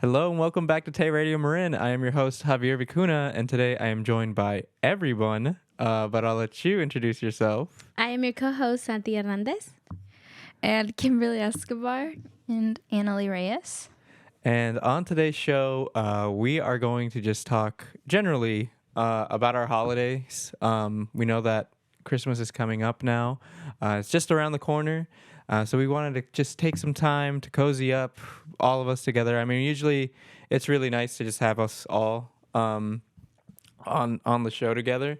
Hello and welcome back to Tay Radio Marin. I am your host Javier Vicuna, and today I am joined by everyone. But I'll let you introduce yourself. I am your co-host, Santi Hernandez. And Kimberly Escobar. And Annalie Reyes. And on today's show, we are going to just talk generally about our holidays. We know that Christmas is coming up now. It's just around the corner. So we wanted to just take some time to cozy up, all of us together. I mean, usually it's really nice to just have us all on the show together.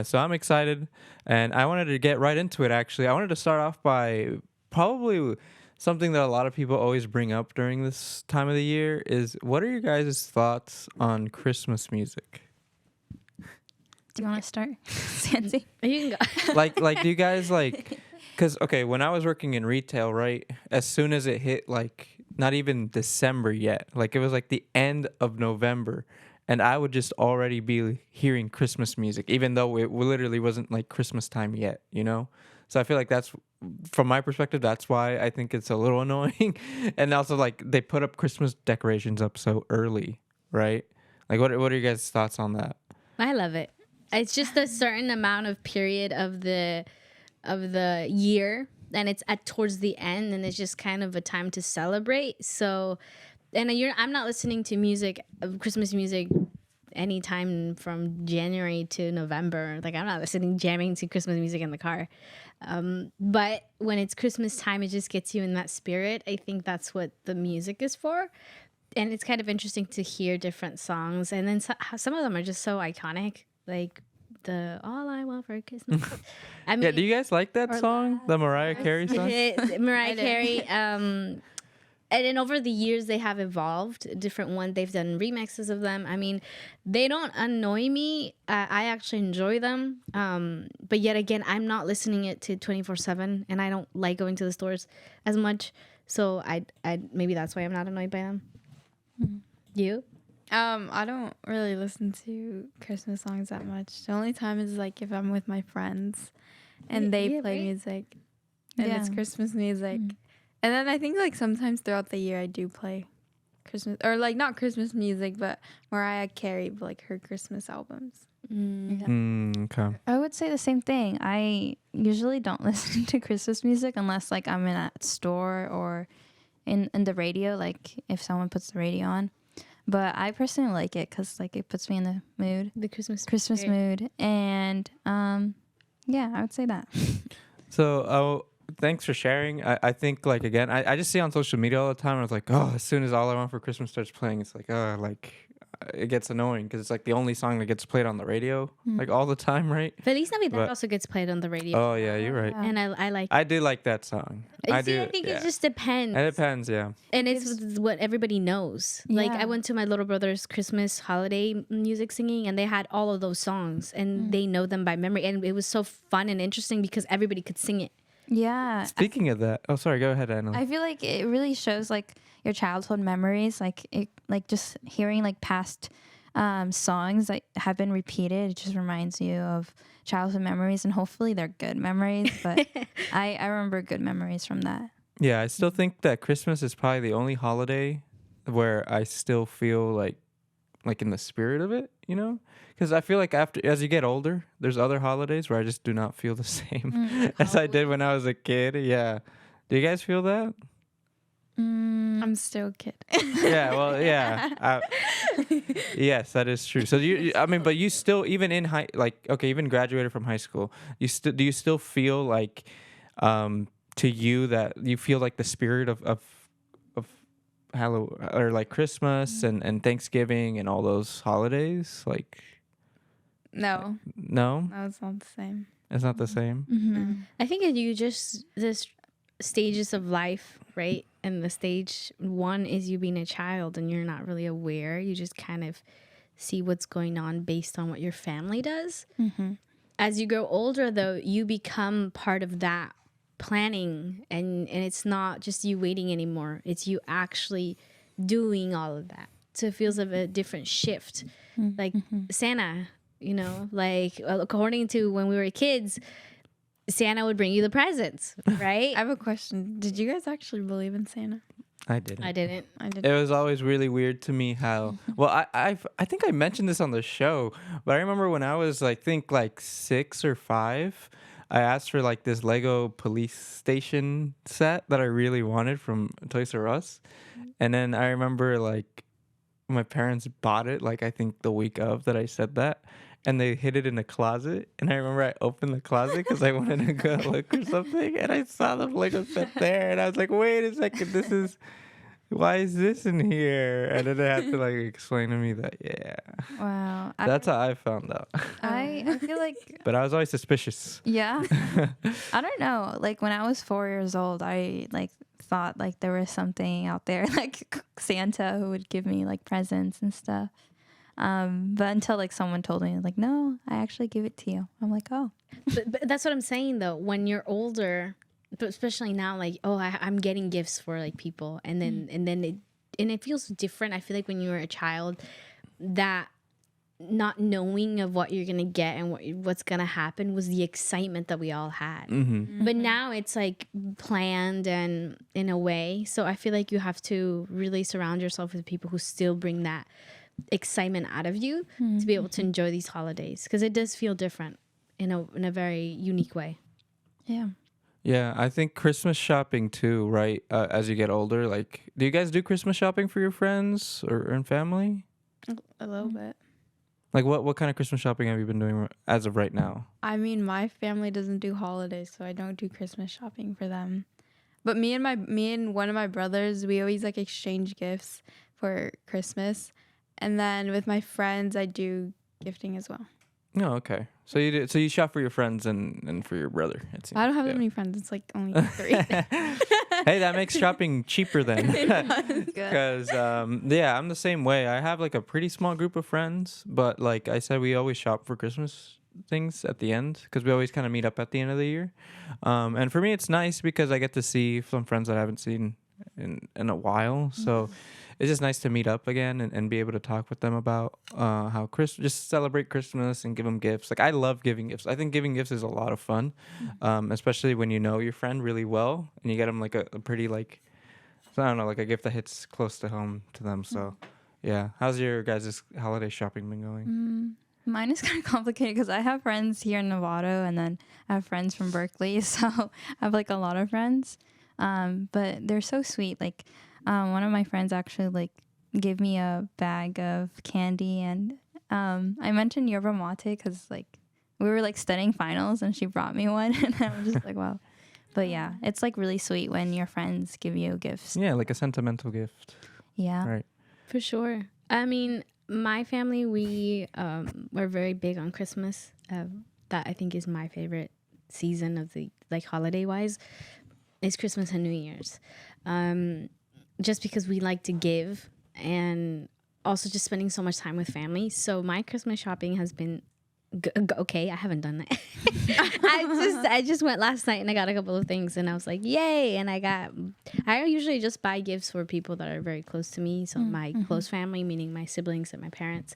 So I'm excited, and I wanted to get right into it, actually. I wanted to start off by probably something that a lot of people always bring up during this time of the year is, what are your guys' thoughts on Christmas music? Do you want to start, Santi? You can go. like do you guys like, because okay, when I was working in retail, right, as soon as it hit like not even December yet, like it was like the end of November, and I would just already be hearing Christmas music, even though it literally wasn't like Christmas time yet, you know. So I feel like that's, from my perspective, that's why I think it's a little annoying. And also, like, they put up Christmas decorations up so early, right? Like, what are your guys' thoughts on that? I love it. It's just a certain amount of period of the year, and it's at towards the end, and it's just kind of a time to celebrate. So, and I'm not listening to music, Christmas music, anytime from January to November. Like, I'm not jamming to Christmas music in the car. But when it's Christmas time, it just gets you in that spirit. I think that's what the music is for. And it's kind of interesting to hear different songs. And then some of them are just so iconic. Like the All I Want for Christmas. I mean, Yeah, do you guys like that song? The Mariah Carey song? Mariah Carey. And then over the years, they have evolved. Different ones. They've done remixes of them. I mean, they don't annoy me. I actually enjoy them. But yet again, I'm not listening it to 24/7, and I don't like going to the stores as much. So I maybe that's why I'm not annoyed by them. Mm-hmm. You? I don't really listen to Christmas songs that much. The only time is like if I'm with my friends and they play music and it's Christmas music. Mm-hmm. And then I think like sometimes throughout the year I do play Christmas, or like not Christmas music, but Mariah Carey, like her Christmas albums. Okay. I would say the same thing. I usually don't listen to Christmas music unless like I'm in a store or in the radio, like if someone puts the radio on. But I personally like it because like it puts me in the mood, The Christmas mood, and yeah, I would say that. So, thanks for sharing. I think, like, again, I just see on social media all the time. I was like, oh, as soon as All I Want for Christmas starts playing, it's like, it gets annoying because it's like the only song that gets played on the radio, like all the time, right? Feliz Navidad also gets played on the radio. Oh, yeah, you're right. And I like I do like that song. I think it just depends. It depends, yeah. And it's what everybody knows. Yeah. Like, I went to my little brother's Christmas holiday music singing, and they had all of those songs, and they know them by memory. And it was so fun and interesting because everybody could sing it. Yeah. Speaking of that, oh, sorry, go ahead, Anna. I feel like it really shows like your childhood memories, like it, like just hearing like past songs that have been repeated. It just reminds you of childhood memories, and hopefully they're good memories. But I remember good memories from that. Yeah, I still think that Christmas is probably the only holiday where I still feel like in the spirit of it, you know? Because I feel like as you get older, there's other holidays where I just do not feel the same as I did when I was a kid. Yeah. Do you guys feel that? I'm still a kid. Yeah, well, yeah. Yes, that is true. So but you still, even in even graduated from high school, do you still feel like, to you, that you feel like the spirit of Halloween or like Christmas and Thanksgiving and all those holidays? Like, No, it's not the same. It's not the same. Mm-hmm. I think you just this stages of life, right? And the stage one is you being a child and you're not really aware. You just kind of see what's going on based on what your family does. Mm-hmm. As you grow older, though, you become part of that planning, and it's not just you waiting anymore. It's you actually doing all of that. So it feels of a different shift. Like Santa, you know, like according to when we were kids, Santa would bring you the presents, right? I have a question. Did you guys actually believe in Santa? I didn't. I didn't. I did. It was always really weird to me how well I think I mentioned this on the show, but I remember when I was like 6 or 5, I asked for like this Lego police station set that I really wanted from Toys R Us, and then I remember like my parents bought it like I think the week of that I said that. And they hid it in a closet, and I remember I opened the closet because I wanted to go look or something, and I saw the Lego set there, and I was like, "Wait a second, why is this in here?" And then they had to like explain to me that, yeah, Wow. that's how I found out. I feel like, But I was always suspicious. yeah. I don't know. Like when I was 4 years old, I like thought like there was something out there, like Santa who would give me like presents and stuff. But until like someone told me like, no, I actually give it to you. I'm like, oh, But that's what I'm saying though. When you're older, but especially now, like, oh, I'm getting gifts for like people, and then it feels different. I feel like when you were a child, that not knowing of what you're gonna get and what's gonna happen was the excitement that we all had. Mm-hmm. But now it's like planned and in a way. So I feel like you have to really surround yourself with people who still bring that excitement out of you to be able to enjoy these holidays, because it does feel different in a very unique way. yeah. Yeah, I think Christmas shopping too, right? As you get older, like, do you guys do Christmas shopping for your friends or and family? A little bit. Like, what kind of Christmas shopping have you been doing as of right now? I mean, my family doesn't do holidays, so I don't do Christmas shopping for them. But me and one of my brothers, we always like exchange gifts for Christmas. And then with my friends, I do gifting as well. Oh, okay. So you do, so you shop for your friends and for your brother. It seems. I don't have Yeah. that many friends. It's like only 3. Hey, that makes shopping cheaper then. Good. Because yeah, I'm the same way. I have like a pretty small group of friends, but like I said, we always shop for Christmas things at the end because we always kind of meet up at the end of the year. And for me, it's nice because I get to see some friends that I haven't seen in a while. So it's just nice to meet up again and be able to talk with them about how just celebrate Christmas and give them gifts. Like I love giving gifts. I think giving gifts is a lot of fun, especially when you know your friend really well and you get them like a pretty like, I don't know, like a gift that hits close to home to them. So yeah, how's your guys' holiday shopping been going? Mine is kind of complicated because I have friends here in Novato and then I have friends from Berkeley. So I have like a lot of friends. But they're so sweet. Like one of my friends actually like gave me a bag of candy, and I mentioned yerba mate because like we were like studying finals and she brought me one and I was just like, wow. But yeah, it's like really sweet when your friends give you gifts. Yeah, like a sentimental gift. Yeah. Right. For sure. I mean, my family, we we're very big on Christmas. That I think is my favorite season of the like holiday wise is Christmas and New Year's. Just because we like to give and also just spending so much time with family. So my Christmas shopping has been okay. I haven't done that. I just went last night and I got a couple of things and I was like, yay. And I usually just buy gifts for people that are very close to me. So my close family, meaning my siblings and my parents.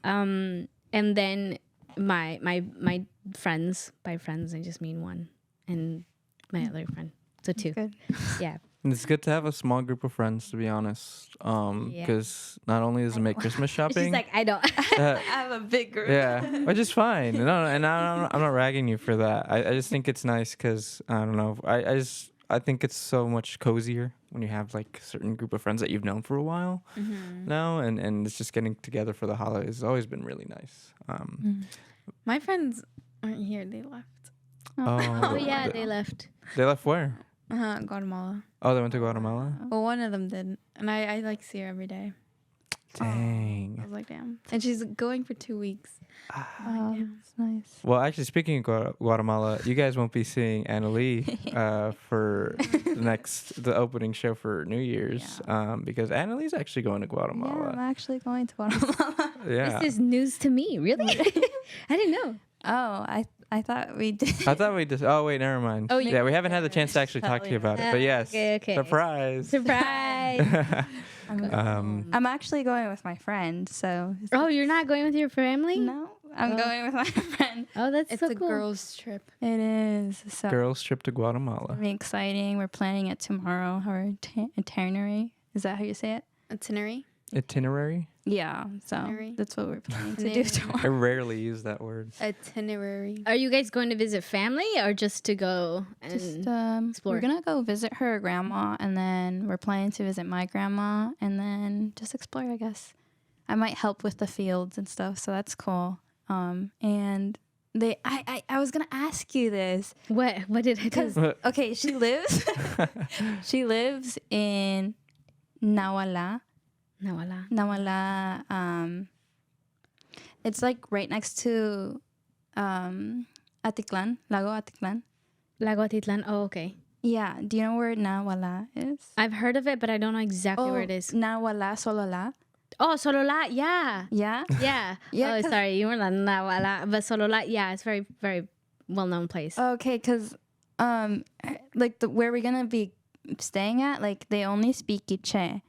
And then my friends, by friends, I just mean one and my other friend. So 2. Good. Yeah. It's good to have a small group of friends, to be honest. Because not only does it make Christmas shopping. She's like, I don't. I have a big group. Yeah, which is fine. No, and I'm not ragging you for that. I just think it's nice because I don't know. I think it's so much cozier when you have like a certain group of friends that you've known for a while now, and it's just getting together for the holidays has always been really nice. My friends aren't here. They left. Oh, yeah, they left. They left where? Guatemala. Oh, they went to Guatemala. Well, one of them did. And I like see her every day. I Dang. was like, damn. And she's going for 2 weeks. Oh, that's nice. Well, actually, speaking of Guatemala, you guys won't be seeing Annalie for the opening show for New Year's because Annalie's actually going to Yeah, I'm Guatemala. actually going to Guatemala. Yeah. This is news to me. Really? I didn't know. Oh, I thought we did. I thought we just. Oh wait, never mind. Oh, yeah, we haven't had the chance to actually talk to you about it, but yes, Okay. surprise. Surprise. I'm actually going with my friend, so Oh, you're not going with your family? no, I'm going with my friend. Oh, that's It's so a cool. girls' trip. It is. So Girls trip to it's Guatemala. gonna be exciting. We're planning it tomorrow. Our itinerary. Is that how you say it? Itinerary. Itinerary? Yeah. So Itinerary. that's what we're planning to do Itinerary. tomorrow. I rarely use that word. Itinerary. Are you guys going to visit family or just to go and Just explore? we're gonna go visit her grandma, and then we're planning to visit my grandma, and then just explore. I guess I might help with the fields and stuff, so that's cool. And I was gonna ask you this What did I do? because okay, she lives in Nawala. No, wala. Nawala. It's like right next to Atiklan, Lago Atiklan. Lago Atitlan. Oh, okay. Yeah. Do you know where Nawala is? I've heard of it, but I don't know exactly where it is. Nawala, Solola. Oh, Solola. Yeah. Yeah. Yeah. Yeah, Oh, 'cause- sorry. You were like Nawala. But Solola, yeah, it's very, very well-known place. Okay, because like where we're gonna be staying at, like they only speak Quiche.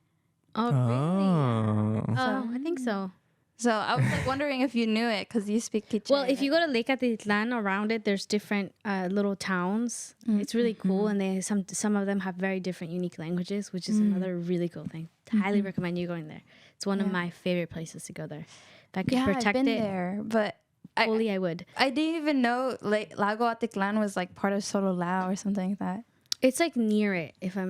Oh, really? Oh. Oh, I think so. So I was like wondering if you knew it because you speak Quiche. Well, if you go to Lake Atitlan, around it, there's different little towns. It's really cool, and they some of them have very different, unique languages, which is another really cool thing. Highly recommend you going there. It's one of my favorite places to go there. If I could yeah, I've protect been it there, but fully, I would. I didn't even know like Lago Atiklan was like part of Solola or something like that. It's like near it. If I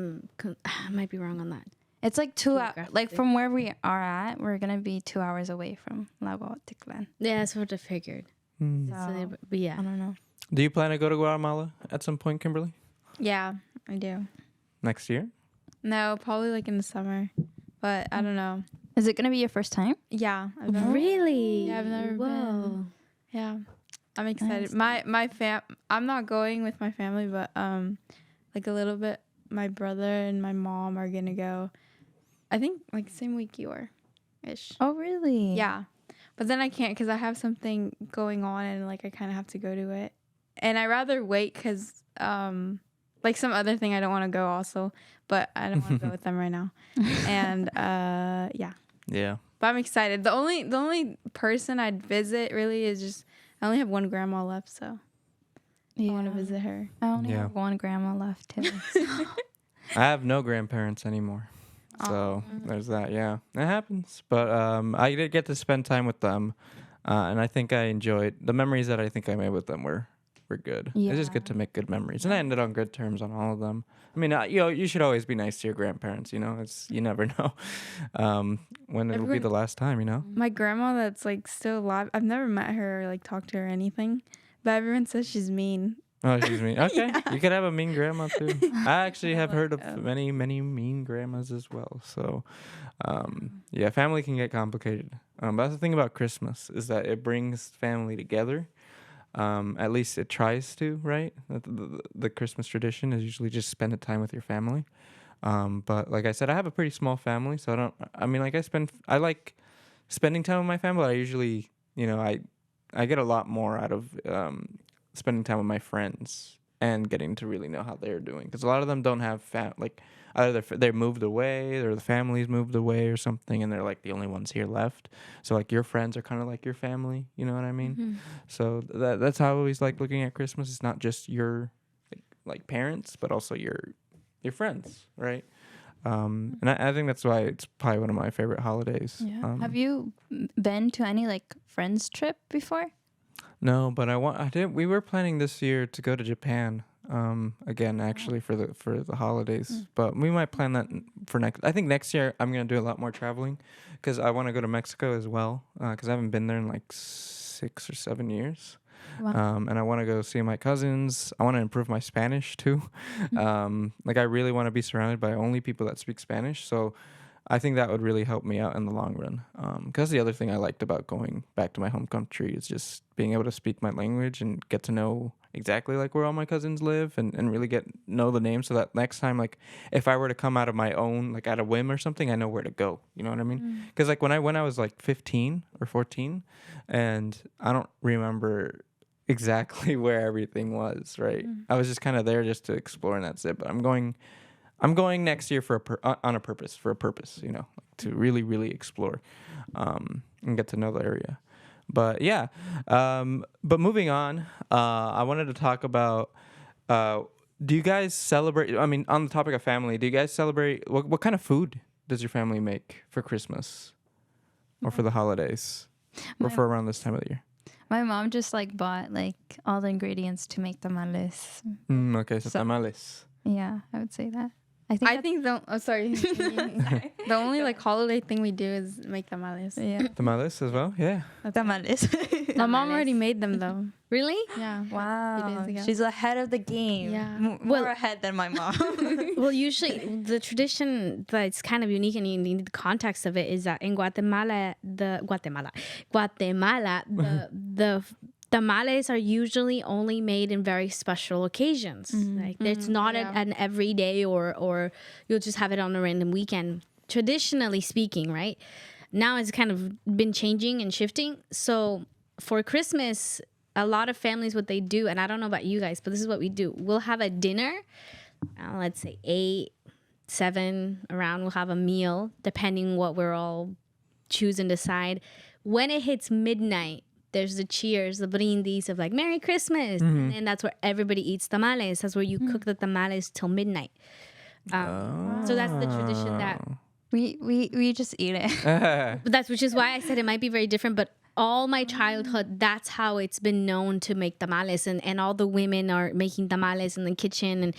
might be wrong on that. It's like 2 hours. Like Geographically. from where we are at, we're gonna be 2 hours away from Lago Atiklan. Yeah, that's what I figured. Hmm. So, but yeah. I don't know. Do you plan to go to Guatemala at some point, Kimberly? Yeah, I do. Next year? No, probably like in the summer, but I don't know. Is it gonna be your first time? Yeah, I've never, Really? Yeah, I've never Whoa. been. yeah, I'm excited. Nice. My I'm not going with my family, but like a little bit. My brother and my mom are gonna go. I think like same week you are, ish. Oh, really? Yeah, but then I can't because I have something going on and like I kind of have to go to it, and I rather wait because like some other thing I don't want to go also, but I don't want to go with them right now, and yeah. Yeah. But I'm excited. The only person I'd visit really is just I only have one grandma left, so I want to visit her. I only Yeah. have one grandma left too. I have no grandparents anymore. So there's that. Yeah, it happens. But I did get to spend time with them, and I think I enjoyed the memories that I think I made with them were good. It's just good to make good memories, and I ended on good terms on all of them. I mean, you should always be nice to your grandparents. You never know when it'll be Everyone- the last time. My grandma that's like still alive. I've never met her or like talked to her or anything, but everyone says she's mean. Oh, excuse me. Okay, you could have a mean grandma too. I actually have heard of Oh. many mean grandmas as well. So, yeah, family can get complicated. But that's the thing about Christmas is that it brings family together. At least it tries to, right? The Christmas tradition is usually just spend the time with your family. But like I said, I have a pretty small family, so I like spending time with my family. I usually, I get a lot more out of spending time with my friends and getting to really know how they're doing, because a lot of them don't have either they're moved away or the family's moved away or something, and they're like the only ones here left. So like your friends are kind of like your family, you know what I mean? So that's how I always like looking at Christmas. It's not just your like parents, but also your friends, right? And I think that's why it's probably one of my favorite holidays. Yeah. Have you been to any like friends trip before? No, but we were planning this year to go to Japan. Again, actually for the holidays, but we might plan that for next. I think next year I'm gonna do a lot more traveling, because I want to go to Mexico as well. Because I haven't been there in like 6 or 7 years. Wow. And I want to go see my cousins. I want to improve my Spanish too. Like I really want to be surrounded by only people that speak Spanish. So I think that would really help me out in the long run. Because the other thing I liked about going back to my home country is just being able to speak my language and get to know exactly like where all my cousins live, and really know the names, so that next time, like if I were to come out of my own, like at a whim or something, I know where to go. You know what I mean? Because like when I was like 15 or 14, and I don't remember exactly where everything was, right? I was just kind of there just to explore, and that's it. But I'm going next year for a purpose, to really, really explore and get to know the area. But yeah, but moving on, I wanted to talk about. Do you guys celebrate? I mean, on the topic of family, do you guys celebrate? What kind of food does your family make for Christmas, or for the holidays, or My- for around this time of the year? My mom just like bought like all the ingredients to make tamales. Okay, so So- tamales. Yeah, I would say that. I think sorry. The only like holiday thing we do is make tamales. yeah. Tamales as well. Yeah. Tamales. My mom already made them though. Really? Yeah. Wow. days ago. She's ahead of the game. Yeah. More Well- ahead than my mom. Well, usually the tradition that's kind of unique and you need the context of it is that in Guatemala, the tamales are usually only made in very special occasions. Like it's not an everyday or you'll just have it on a random weekend. Traditionally speaking, right? Now it's kind of been changing and shifting. So for Christmas, a lot of families, what they do, and I don't know about you guys, but this is what we do. We'll have a dinner, let's say 8, 7 around. We'll have a meal, depending what we're all choose and decide. When it hits midnight, there's the cheers, the brindis of like Merry Christmas, and that's where everybody eats tamales. That's where you cook the tamales till midnight. So that's the tradition that. we just eat it. But that's which is why I said it might be very different. But all my childhood, that's how it's been known to make tamales, and all the women are making tamales in the kitchen, and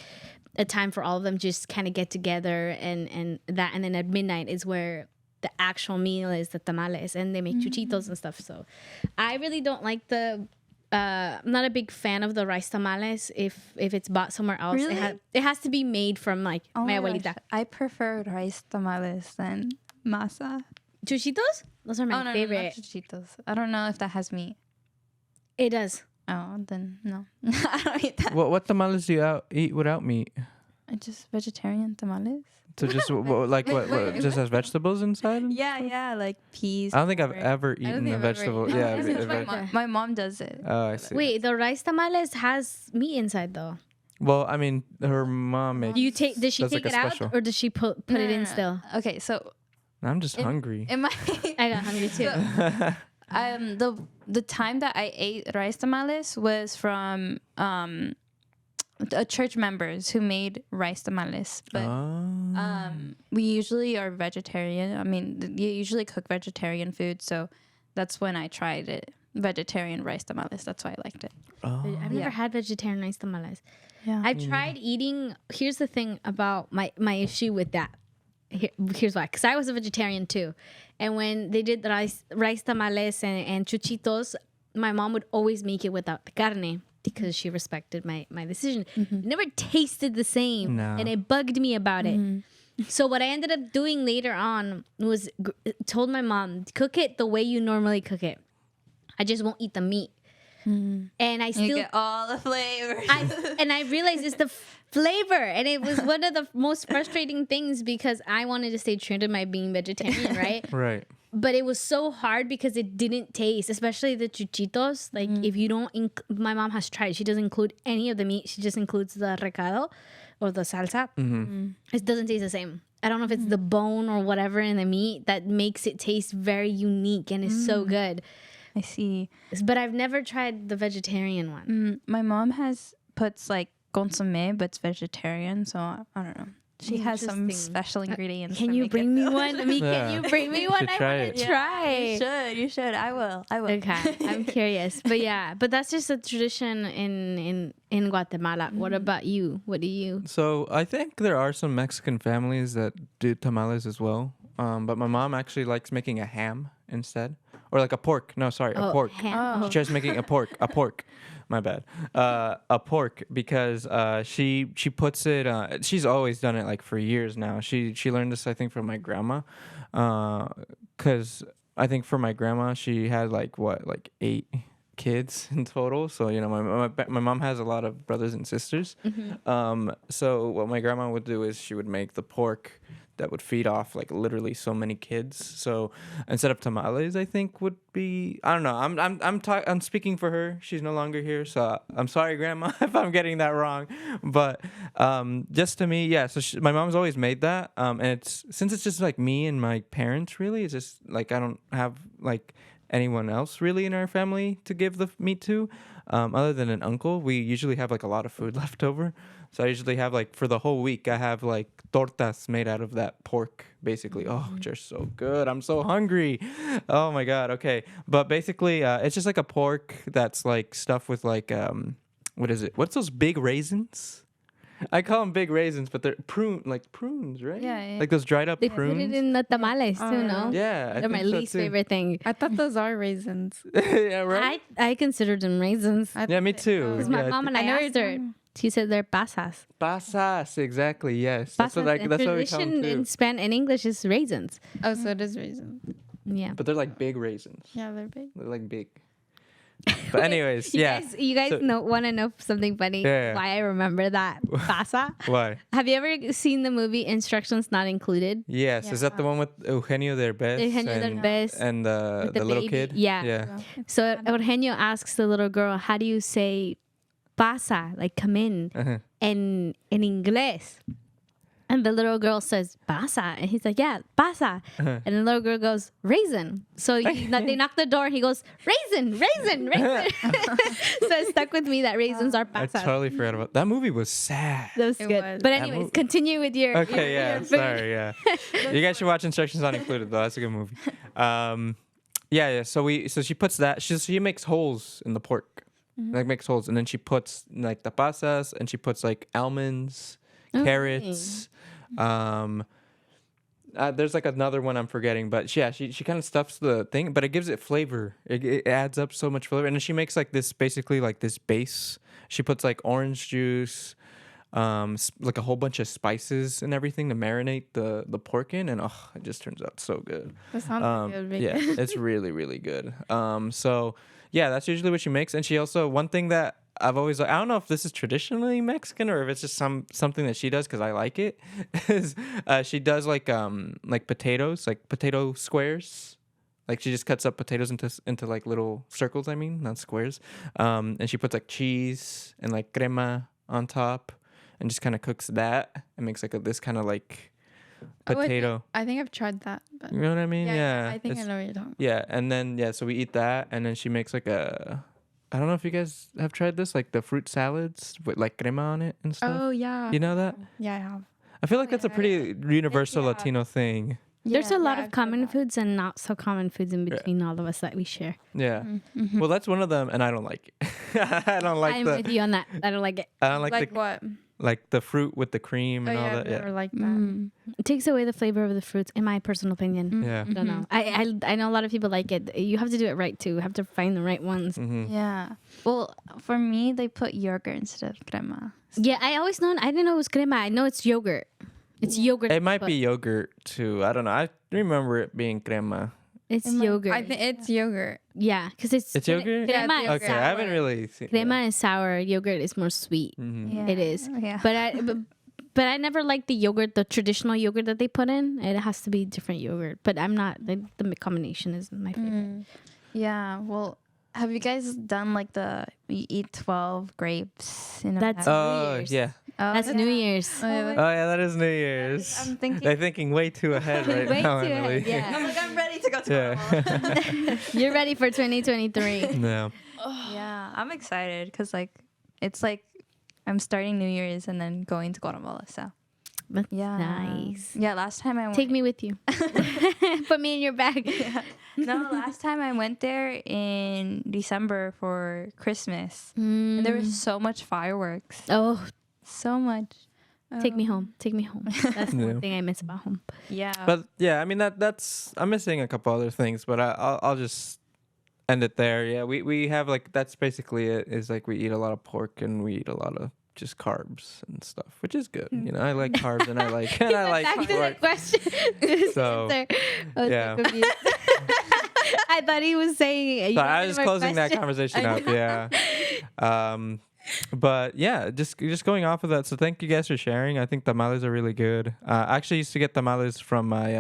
a time for all of them just kind of get together and then at midnight is where the actual meal is the tamales, and they make chuchitos and stuff. So I really don't like I'm not a big fan of the rice tamales if it's bought somewhere else. Really? It has to be made from like Oh my my abuelita. gosh. I prefer rice tamales than masa. Chuchitos? Those are my No, favorite. not chichitos. I don't know if that has meat. It does. Oh, then no. I don't eat that. What tamales do you eat without meat? I just vegetarian tamales. So just what just has vegetables inside? Yeah, like peas. I don't think I've carrot. ever eaten think a I've ever vegetable. eaten- Yeah. I think My mom does it. Oh, I see. Wait, the rice tamales has meat inside though. Well, I mean, her mom makes. Does she That's take like it a out special. or does she put it in still? Okay, so I'm just hungry. in my I got hungry too. the time that I ate rice tamales was from church members who made rice tamales, but Oh. we usually are vegetarian. I mean, you usually cook vegetarian food, so that's when I tried it. Vegetarian rice tamales. That's why I liked it. I've never had vegetarian rice tamales. Yeah. I've tried eating. Here's the thing about my issue with that. Here's why. Because I was a vegetarian too, and when they did the rice tamales and chuchitos, my mom would always make it without the carne because she respected my decision. It never tasted the same, No. and it bugged me about it. So what I ended up doing later on was told my mom, cook it the way you normally cook it. I just won't eat the meat. And I You still get all the flavors. I realized it's the flavor, and it was one of the most frustrating things because I wanted to stay true to my being vegetarian, right? Right. But it was so hard because it didn't taste, especially the chuchitos. Like if you don't, my mom has tried. She doesn't include any of the meat. She just includes the recado or the salsa. It doesn't taste the same. I don't know if it's the bone or whatever in the meat that makes it taste very unique and is so good. I see. But I've never tried the vegetarian one. My mom puts like consomme, but it's vegetarian, so I don't know. She has some Interesting. special ingredients. Can to you make bring it. me one? I mean, Yeah. can you bring me one? should I try want it. to try. You should. I will. Okay, I'm curious, but yeah, but that's just a tradition in Guatemala. What about you? What do you? So I think there are some Mexican families that do tamales as well. But my mom actually likes making a ham instead, or like a pork. No, sorry, a pork. Ham. She tries making a pork. My bad. A pork because she puts it. She's always done it like for years now. She learned this I think from my grandma, because I think for my grandma she had like 8 kids in total. So you know my mom has a lot of brothers and sisters. So what my grandma would do is she would make the pork that would feed off like literally so many kids. So instead of tamales, I think would be, I don't know. I'm speaking for her. She's no longer here, so I'm sorry, Grandma, if I'm getting that wrong. But just to me, yeah. So my mom's always made that, and since it's just like me and my parents. Really, it's just like I don't have like anyone else really in our family to give the meat to, other than an uncle. We usually have like a lot of food left over. So I usually have like for the whole week, I have like tortas made out of that pork, basically. Oh, which are so good. I'm so hungry. Oh my God. Okay. But basically, it's just like a pork that's like stuffed with like, what is it? What's those big raisins? I call them big raisins, but they're prunes, right? Yeah. Like those dried up They put prunes. it in the tamales too, no? Yeah, I They're my think so, least too. favorite thing. I thought those are raisins. Yeah, right. I consider them raisins. Yeah, me too. Because my Yeah, mom and I I know asked her, she said they're pasas. Pasas, exactly. Yes, that's Pasas what in that's what we call them tradition too. in English is raisins. Oh, so it is raisins. Yeah. But they're like big raisins. Yeah, they're big. They're like big. But anyways, You yeah. guys, So- want to know something funny? Yeah. Why I remember that pasa? Why? Have you ever seen the movie Instructions Not Included? Yes, is that the one with Eugenio Derbez? Eugenio and, Derbez and with the little baby. kid? Yeah. Yeah. So Eugenio asks the little girl, "How do you say pasa, like come in, Uh-huh. in inglés?" And the little girl says pasa, and he's like, "Yeah, pasa." Uh-huh. And the little girl goes, "Raisin." So they knock the door. He goes, "Raisin, raisin, raisin." So it stuck with me that raisins are I pasas. totally forgot about that movie. Was sad. That was It good. was. But That anyways, mo- continue with your. Okay, yeah, your food. sorry, yeah. You guys should watch Instructions Not Included though. That's a good movie. Yeah. So she puts that. She makes holes in the pork, like makes holes, and then she puts like the pasas, and she puts like almonds, Okay. carrots. There's like another one I'm forgetting, but yeah, she kind of stuffs the thing, but it gives it flavor. It adds up so much flavor, and then she makes like this basically like this base. She puts like orange juice, like a whole bunch of spices and everything to marinate the pork in, and oh, it just turns out so good. That sounds like good. Yeah, it's really really good. So yeah, that's usually what she makes, and she also one thing that I've always I don't know if this is traditionally Mexican or if it's just something that she does because I like it. Is she does like potatoes, like potato squares. Like she just cuts up potatoes into like little circles. I mean, not squares. And she puts like cheese and like crema on top, and just kind of cooks that and makes like this kind of like potato. I think I've tried that. But You know what I mean? Yeah. I think I it's- know what you're talking about. Yeah, and then so we eat that, and then she makes like I don't know if you guys have tried this, like the fruit salads with like crema on it and stuff. Oh, yeah. You know that? Yeah, I have. I feel like that's a yeah, pretty universal yeah. Latino thing. There's Yeah, a lot yeah, of I've common tried that. foods and not so common foods in between all of us that we share. Yeah. Mm-hmm. Well, that's one of them, and I don't like it. I don't like I'm the. with you on that. I don't like it. I don't like, Like the what? like the fruit with the cream Oh, and yeah, all I've that. never liked that. Mm. It takes away the flavor of the fruits, in my personal opinion. Yeah. I don't know. I know a lot of people like it. You have to do it right too. You have to find the right ones. Hmm. Yeah. Well, for me, they put yogurt instead of crema. Yeah, I always known. I didn't know it was crema. I know it's yogurt. It's yogurt. It might but be yogurt too. I don't know. I remember it being crema. It's It might- yogurt. I think it's yogurt. Yeah, because it's It's yogurt? Crema Yeah, is it's Okay, I haven't sour. really seen. Crema is sour. Yogurt is more sweet. Hmm. Yeah. It is. Yeah. But I never liked the yogurt, the traditional yogurt that they put in. It has to be different yogurt. But I'm not. The combination is my favorite. Yeah. Well, have you guys done like you eat 12 grapes in a That's- bag? Oh Year's. yeah. Oh, That's yeah. New Year's. Oh, yeah, Oh yeah, that is New Year's. I'm thinking. They're thinking way too ahead right Way now, too Emily. ahead, yeah. I'm like, I'm ready to go to Yeah. You're ready for 2023. No. Yeah, I'm excited because like it's like I'm starting New Year's and then going to Guatemala. So That's yeah, nice. Yeah, last time I went. Take me with you. Put me in your bag. No, last time I went there in December for Christmas, and there was so much fireworks. Oh, So much. take me home. Take me home. That's Yeah. one thing I miss about home. Yeah. But yeah, I mean that's I'm missing a couple other things, but I'll just end it there. Yeah, we have like that's basically it. Is like we eat a lot of pork and we eat a lot of just carbs and stuff, which is good. You know, I like carbs and I like and I like Back to the pork. question. So, Answer. I was so yeah. confused. I thought he was saying. So I was just closing that conversation up. Yeah. But yeah, just going off of that. So thank you guys for sharing. I think tamales are really good. I actually used to get tamales from my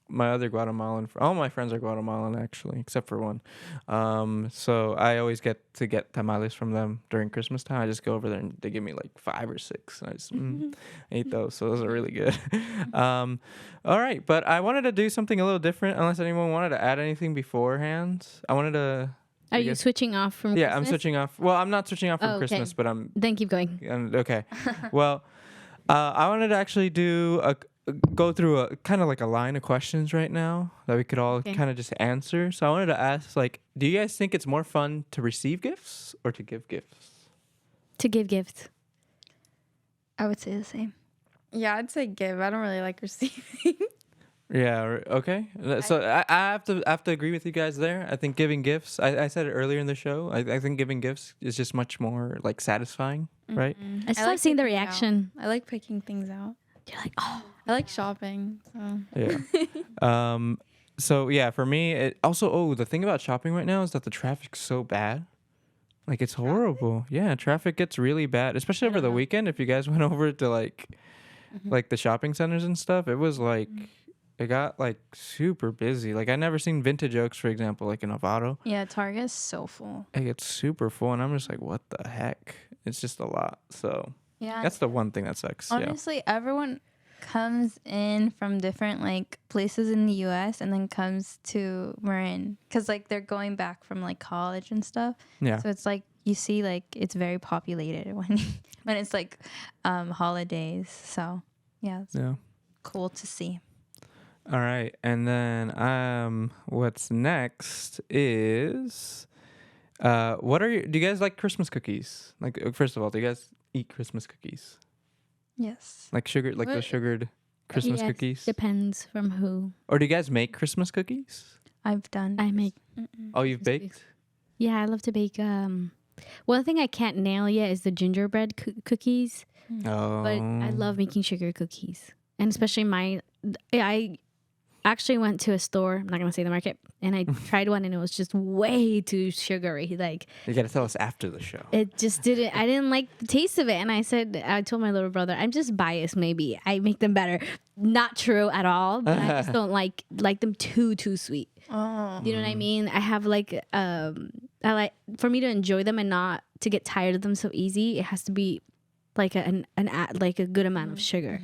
my other Guatemalan, all my friends are Guatemalan actually, except for one. So I always get tamales from them during Christmas time. I just go over there and they give me like 5 or 6, and I just ate those. So those are really good. All right, but I wanted to do something a little different. Unless anyone wanted to add anything beforehand, I wanted to. Are you switching off from? Yeah, Christmas? I'm switching off. Well, I'm not switching off from Oh, okay. Christmas, but I'm. Then keep going. Okay. Well, I wanted to actually go through a kind of like a line of questions right now that we could all kind of just answer. So I wanted to ask, like, do you guys think it's more fun to receive gifts or to give gifts? To give gifts. I would say the same. Yeah, I'd say give. I don't really like receiving. Yeah. Okay. So I have to agree with you guys there. I think giving gifts. I said it earlier in the show. I think giving gifts is just much more like satisfying, right? I just like seeing the picking reaction. out. I like picking things out. You're like, oh. I like shopping. So. Yeah. So yeah, for me, it also. The thing about shopping right now is that the traffic's so bad. Like it's horrible. Yeah, traffic gets really bad, especially over the weekend. If you guys went over to like the shopping centers and stuff, it was like. It got like super busy. Like I never seen Vintage Oaks, for example, like in Novato. Yeah, Target's so full. It gets super full, and I'm just like, what the heck? It's just a lot. So Yeah. that's the one thing that sucks. Honestly, everyone comes in from different like places in the U.S. and then comes to Marin because like they're going back from like college and stuff. Yeah. So it's like you see like it's very populated when it's like holidays. So yeah, it's cool to see. All right, and then what's next is, do you guys like Christmas cookies? Like, first of all, do you guys eat Christmas cookies? Yes. Like the sugared Christmas Yes, cookies? Depends from who. Or do you guys make Christmas cookies? I've done. I make. Oh, you've Christmas baked? cookies. Yeah, I love to bake. One thing I can't nail yet is the gingerbread cookies. Oh. But I love making sugar cookies, and especially I actually went to a store. I'm not gonna say the market, and I tried one, and it was just way too sugary. Like You got to tell us after the show. it just didn't. I didn't like the taste of it, and I told my little brother, I'm just biased. Maybe I make them better. Not true at all. But I just don't like them too sweet. Oh. You know what I mean? I have like I like for me to enjoy them and not to get tired of them so easy. It has to be like like a good amount of sugar,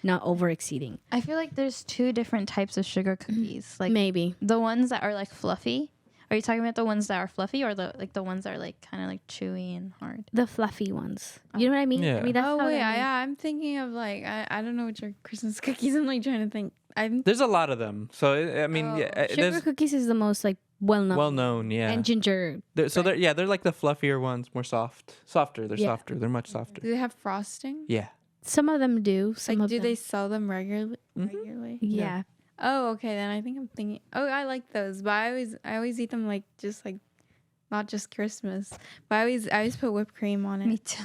not over exceeding. I feel like there's 2 different types of sugar cookies. Like Maybe the ones that are like fluffy. Are you talking about the ones that are fluffy or the ones that are like kind of like chewy and hard? the fluffy ones. You know what I mean? Yeah. I mean that's Oh how wait, they're made. I'm thinking of like I don't know what your Christmas cookies. I'm like trying to think. There's a lot of them. So, I mean, Oh. yeah, Sugar there's cookies is the most like well known. yeah. And ginger. They're like the fluffier ones, more softer. They're Yeah. softer. They're much softer. Do they have frosting? Yeah. Some of them do. Some Like, of do them. they sell them regularly? Yeah. Oh, okay. Then I think I'm thinking. Oh, I like those, but I always eat them like just like, not just Christmas. But I always put whipped cream on it. Me too.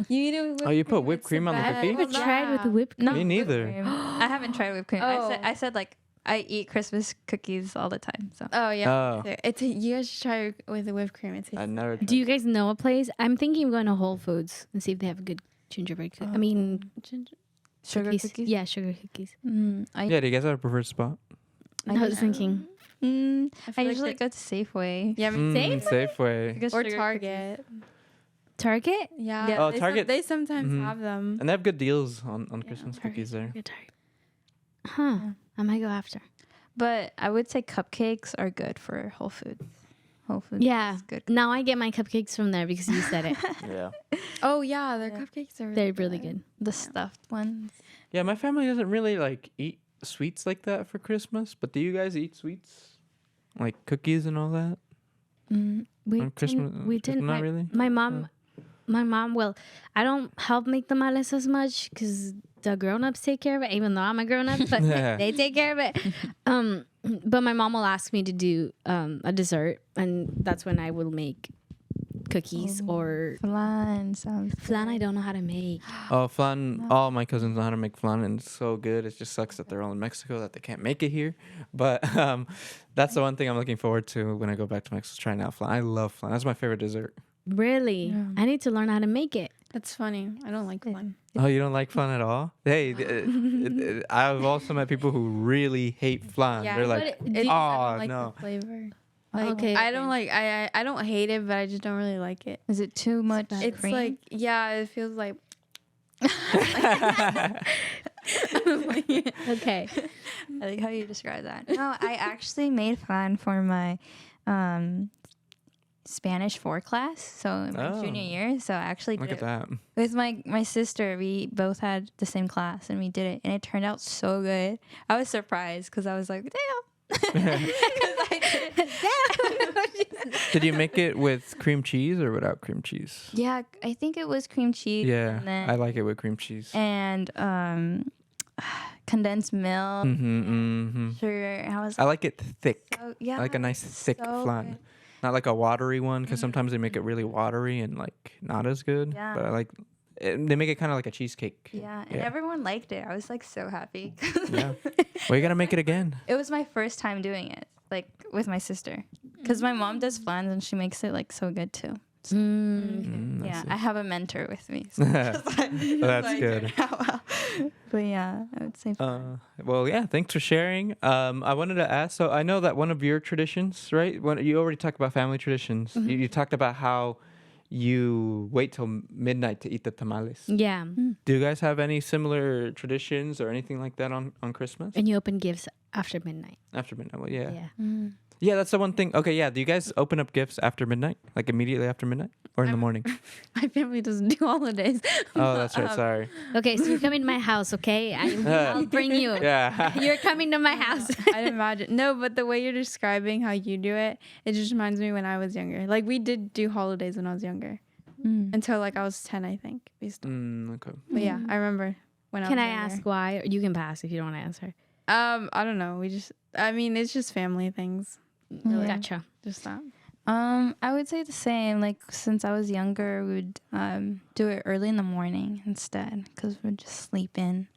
You eat it with whipped Oh, you put cream, whipped it's cream on the best. cookie? Have you ever tried with the whipped cream? No, Me neither. whipped cream. I haven't tried whipped cream. Oh. I said like I eat Christmas cookies all the time. So Oh yeah. Oh. You guys should try it with the whipped cream. I never. Do you guys know a place? I'm thinking of going to Whole Foods and see if they have a good gingerbread cookie. I mean, ginger. sugar cookies. Yeah, sugar cookies. Yeah, do you guys have a preferred spot? I was thinking. I feel like usually go to Safeway. Yeah, Safe? Safeway. Because or sugar Target. Target? Yeah. Yeah. Oh, Target. They sometimes Mhm. have them. And they have good deals on Christmas Target, cookies there. Target, Target. Huh. I might go after. But I would say cupcakes are good for Whole Foods. Whole Foods Yeah. is good. Now I get my cupcakes from there because you said it. Yeah. Oh yeah, their cupcakes are. They're really good. The stuffed ones. Yeah, my family doesn't really like eat sweets like that for Christmas, but do you guys eat sweets? Like cookies and all that? We On Christmas- We didn't. not really? My mom. Well, I don't help make the males as much because the grown-ups take care of it. Even though I'm a grown-up, but Yeah. they take care of it. But my mom will ask me to do a dessert, and that's when I will make cookies or Flan sounds flan. I don't know how to make. Oh, flan. All my cousins know how to make flan, and it's so good. It just sucks that they're all in Mexico, that they can't make it here. But that's the one thing I'm looking forward to when I go back to Mexico, is trying out flan. I love flan. That's my favorite dessert. Really? Yeah. I need to learn how to make it. That's funny. I don't like fun. Oh, you don't like flan at all? Hey, I've also met people who really hate flan. Yeah, They're but like, it- oh, I don't like no. the flavor. Like, Okay, I okay. don't like. I don't hate it, but I just don't really like it. Is it too much It's cream? like, yeah, it feels like. Okay. I like how you describe that. No, I actually made flan for my Spanish 4 class. So in my Oh. junior year. So I actually Look did at it that. with my sister. We both had the same class and we did it. And it turned out so good. I was surprised because I was like, damn. 'Cause I did it. Did you make it with cream cheese or without cream cheese? Yeah, I think it was cream cheese. Yeah, And then, I like it with cream cheese. and condensed milk, Mm-hmm. sugar. I was I like it thick. so, yeah, I like a nice thick so flan. good. Not like a watery one, because sometimes they make it really watery and like not as good. Yeah. But I like they make it kind of like a cheesecake. Yeah, and Yeah. everyone liked it. I was like so happy. Yeah. Well, you gotta make it again. It was my first time doing it, like with my sister, because my mom does flans and she makes it like so good too. Mm, I Yeah, see. I have a mentor with me. So That's good. But yeah, I would say. Well, yeah. Thanks for sharing. I wanted to ask. So I know that one of your traditions, right? When you already talked about family traditions, you talked about how you wait till midnight to eat the tamales. Yeah. Do you guys have any similar traditions or anything like that on Christmas? And you open gifts after midnight. After midnight? Well, yeah. Yeah. Yeah, that's the one thing. Okay, yeah. Do you guys open up gifts after midnight? Like immediately after midnight? Or in the morning? My family doesn't do holidays. Oh, that's right. Sorry. Okay, so you're coming to my house, okay? I'll bring you. Yeah. You're coming to my house. I'd imagine. No, but the way you're describing how you do it, it just reminds me when I was younger. Like we did do holidays when I was younger. Until like I was 10, I think. We still. Okay. But yeah, I remember when Can I I was younger. ask why? Or you can pass if you don't want to answer. I don't know. I mean, it's just family things. Really. Gotcha. Just that. I would say the same. Like since I was younger, we would do it early in the morning instead, because we'd just sleep in.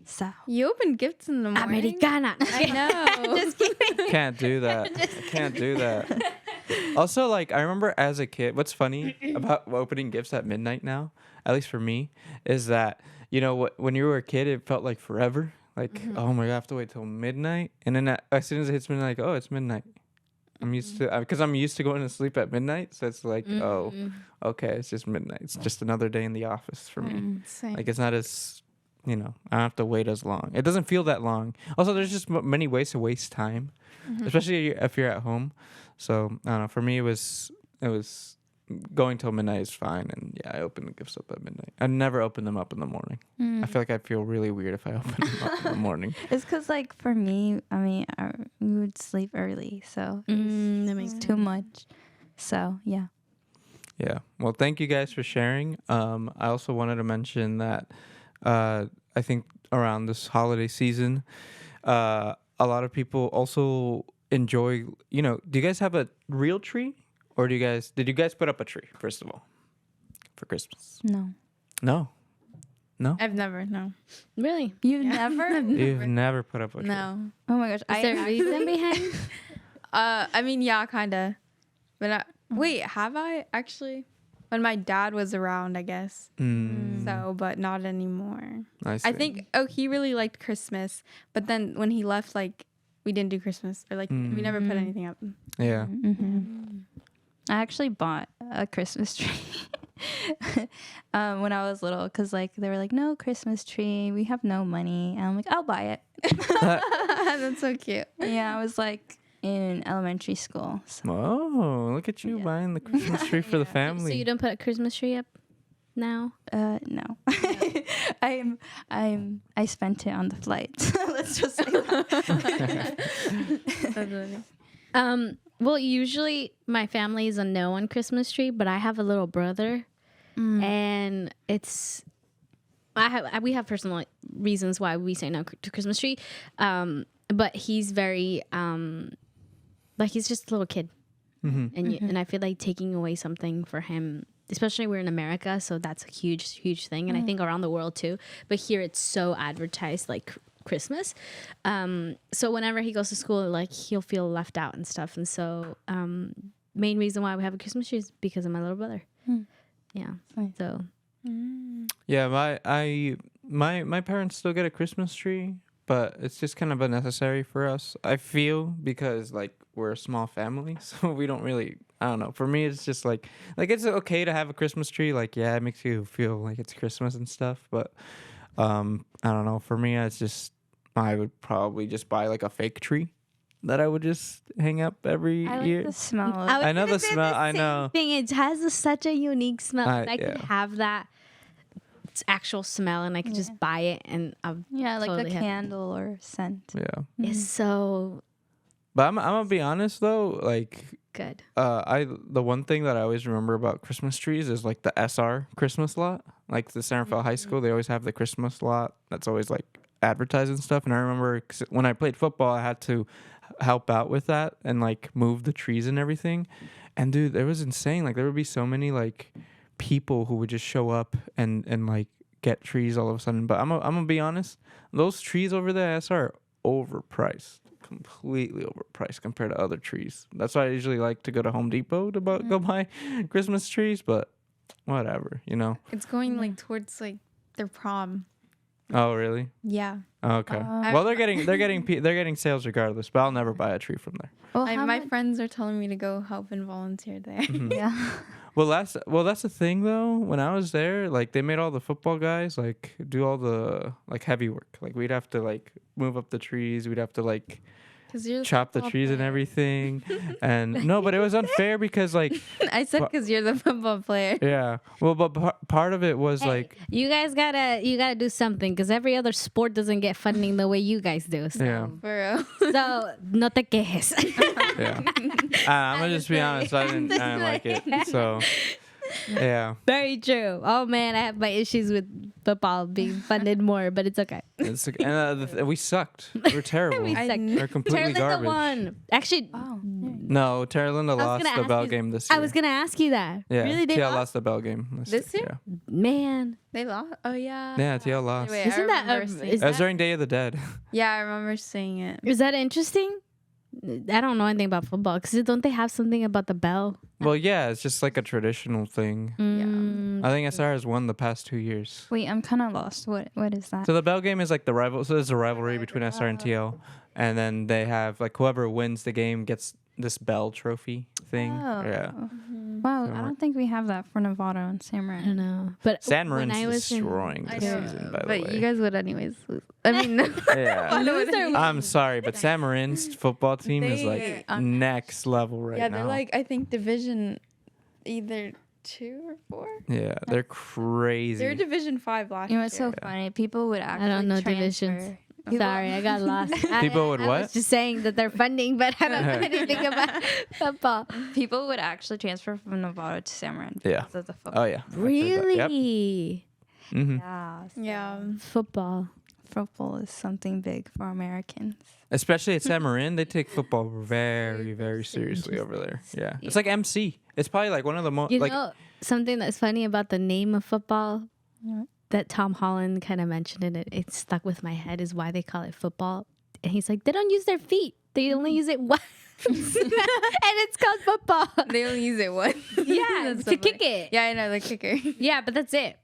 So You open gifts in the morning. Americana. I know. Just kidding. Can't do that. I can't do that. Also, like, I remember as a kid, what's funny about opening gifts at midnight now, at least for me, is that, you know, when you were a kid, it felt like forever. Like, oh my God, I have to wait till midnight. And then as soon as it hits midnight, like, oh, it's midnight. I'm used to, because I'm used to going to sleep at midnight. So it's like, oh, okay, it's just midnight. It's just another day in the office for me. Same. Like, it's not as, you know, I don't have to wait as long. It doesn't feel that long. Also, there's just many ways to waste time, especially if you're at home. So, I don't know. For me, it was going till midnight is fine. And yeah, I open the gifts up at midnight. I never open them up in the morning. I feel like I'd feel really weird if I opened them up in the morning. it's because like for me, I mean, we would sleep early, so That it's makes too much. So yeah. Yeah. Well, thank you guys for sharing. I also wanted to mention that I think around this holiday season, a lot of people also enjoy, you know, do you guys have a real tree? Or did you guys put up a tree, first of all, for Christmas? No. No. I've never. No. Really? You never? You've never put up a tree. No. Oh my gosh. Is there a reason behind? I mean, yeah, kinda. But wait, have I actually? When my dad was around, I guess. So, but not anymore. I I think. Oh, he really liked Christmas, but then when he left, like, we didn't do Christmas, or like we never put anything up. Yeah. I actually bought a Christmas tree when I was little, because like they were like, no Christmas tree, we have no money, and I'm like, I'll buy it. That's so cute. Yeah, I was like in elementary school. So. Oh, look at you buying the Christmas tree for the So family. you don't put a Christmas tree up now? No, I spent it on the flight. Let's just say that. That's funny. Well, usually my family is a no on Christmas tree, but I have a little brother, and we have personal reasons why we say no to Christmas tree, but he's very like he's just a little kid, and I feel like taking away something for him. Especially we're in America, so that's a huge thing, and I think around the world too. But here it's so advertised, like Christmas. So whenever he goes to school, like he'll feel left out and stuff. And so main reason why we have a Christmas tree is because of my little brother. Yeah. Nice. So Yeah, my parents still get a Christmas tree, but it's just kind of unnecessary for us. I feel because like we're a small family, so we don't really. I don't know. For me, it's just like it's okay to have a Christmas tree. Like, yeah, it makes you feel like it's Christmas and stuff. But I don't know. For me, it's just I would probably just buy like a fake tree that I would just hang up every I year. like the smell of I know was the gonna say smell, I same know. Thing, it has such a unique smell. I could yeah. have that actual smell, and I could just buy it, and I'll Yeah, like totally a have it. candle or scent. Yeah, It's so but I'm gonna be honest though. Like, good. the one thing that I always remember about Christmas trees is like the SR Christmas lot. Like the San Rafael High School, they always have the Christmas lot that's always like advertised and stuff. And I remember when I played football, I had to help out with that and like move the trees and everything. And dude, it was insane. Like there would be so many like people who would just show up and like get trees all of a sudden. But I'm gonna be honest, those trees over there at SR are overpriced. Completely overpriced compared to other trees. That's why I usually like to go to Home Depot to go buy Christmas trees, but whatever, you know. It's going like towards like their prom. Oh, really? Yeah. Okay. Well, they're getting sales regardless, but I'll never buy a tree from there. Well, My friends are telling me to go help and volunteer there. yeah. Well, that's the thing though. When I was there, like they made all the football guys like do all the like heavy work. Like we'd have to like move up the trees. We'd have to like You're chop the trees and everything. And no, but it was unfair because like I said because you're the football player. yeah. Well, but part of it was Hey, like you guys gotta do something because every other sport doesn't get funding the way you guys do. So, yeah. For real. so no te quejes. Yeah. I'm gonna just be honest. I didn't like it. So yeah. Very true. Oh man, I have my issues with football being funded more, but it's okay. It's and we sucked. We were terrible. We I suck. kn- We're completely Terlinda garbage. won. Actually, Oh. No, Terra Linda lost gonna the ask bell you- game this year. I was gonna ask you that. Yeah, Really, they TL lost? lost the bell game This year? Man, They lost. Oh yeah. Yeah, TL lost. Wait, I isn't that remember seeing is That was that, during Day of the Dead. Yeah, I remember seeing it. is that interesting? I don't know anything about football because don't they have something about the bell? Well, yeah, it's just like a traditional thing. Mm, I think SR has won the past 2 years. Wait, I'm kind of lost. What is that? So the bell game is like the rival. So there's a rivalry between SR and TL, and then they have like whoever wins the game gets this bell trophy thing. Oh. Yeah, Wow, So I don't think we have that for Novato and San I Marin. don't know, but San when Marin's I was in- destroying I this know, season. By the but way, you guys would anyways lose. I mean, yeah. Loser. I'm sorry, but San Marin's football team is like next level right yeah, now. they're like I think division either 2 or 4. Yeah, they're crazy. They're Division 5 last You know, year. it's so funny. People would actually don't know transfer. divisions. Sorry, I got lost. People would I what? was just saying that they're funding, but I don't know anything about football. People would actually transfer from Novato to San Marin Yeah. because of the football. Oh yeah. I've heard that. Really? Yep. Mhm. Yeah. Yeah. Football. Football is something big for Americans. Especially at San Marin, they take football very, very seriously over there. Yeah, it's like MC. It's probably like one of the most You like know something that's funny about the name of football Yeah. that Tom Holland kind of mentioned in it. It stuck with my head is why they call it football. And he's like, they don't use their feet. They only use it once. And it's called football. They only use it once. Yeah, That's to so kick funny. it. Yeah, I know the kicker. Yeah, but that's it.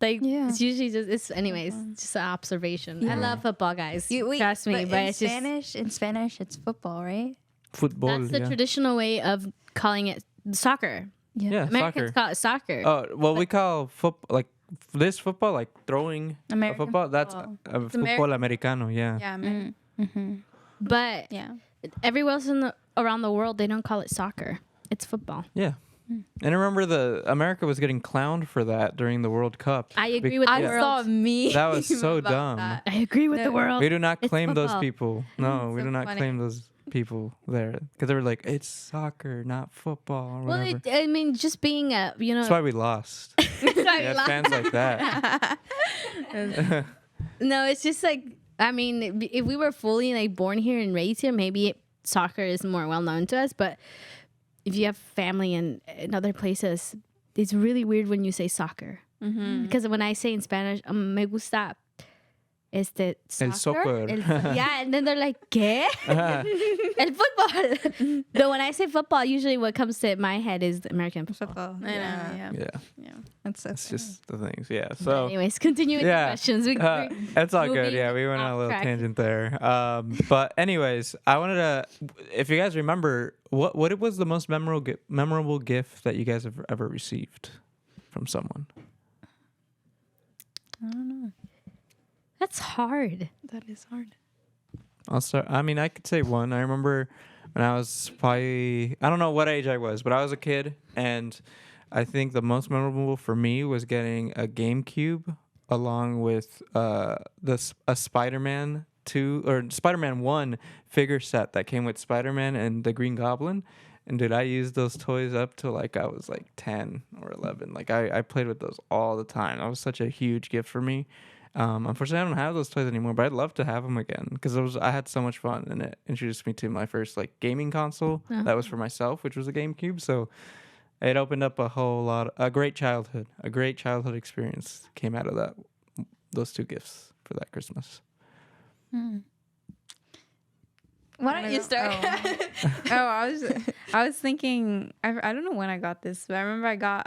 Like Yeah. it's usually just anyways, just an observation. I love football, guys. Trust me, but in it's just Spanish, it's football, right? football. that's the yeah. traditional way of calling it soccer. Yeah, Americans soccer. call it soccer. Oh well, we call football like this football like throwing American a football. That's football. football americano. Yeah. Yeah, man. But Yeah. everywhere else around the world, they don't call it soccer. It's football. Yeah. And I remember America was getting clowned for that during the World Cup. I agree with I the saw world. me. That was so dumb. I agree with the world. We do not It's claim those football. people. No, we So do not funny. claim those people there because they were like, it's soccer, not football. Or Well, whatever. I mean, just being a, That's why we lost. Yeah, fans like that. No, it's just like, I mean, if we were fully like born here and raised here, maybe soccer is more well known to us. But if you have family in other places, it's really weird when you say soccer. Because when I say in Spanish, me gusta El soccer. Yeah, and then they're like, ¿qué? El football. But when I say football, usually what comes to my head is the American football. I know. Yeah. Yeah, That's so it's funny. just the things. Yeah. But So anyways, continue with the questions. it's all good. moving Yeah, we went on a off little track. tangent there. But anyways, I wanted to, if you guys remember, what was the most memorable gift that you guys have ever received from someone? I don't know. That's hard. That is hard. I'll start. I mean, I could say one. I remember when I was probably, I don't know what age I was, but I was a kid, and I think the most memorable for me was getting a GameCube along with a Spider-Man 2 or Spider-Man 1 figure set that came with Spider-Man and the Green Goblin. And dude, I used those toys up till like I was like 10 or 11. Like I played with those all the time. That was such a huge gift for me. Unfortunately, I don't have those toys anymore, but I'd love to have them again because I had so much fun, and it introduced me to my first like gaming console that was for myself, which was a GameCube. So it opened up a great childhood experience came out of those two gifts for that Christmas. Why don't you start? I was thinking. I don't know when I got this, but I remember I got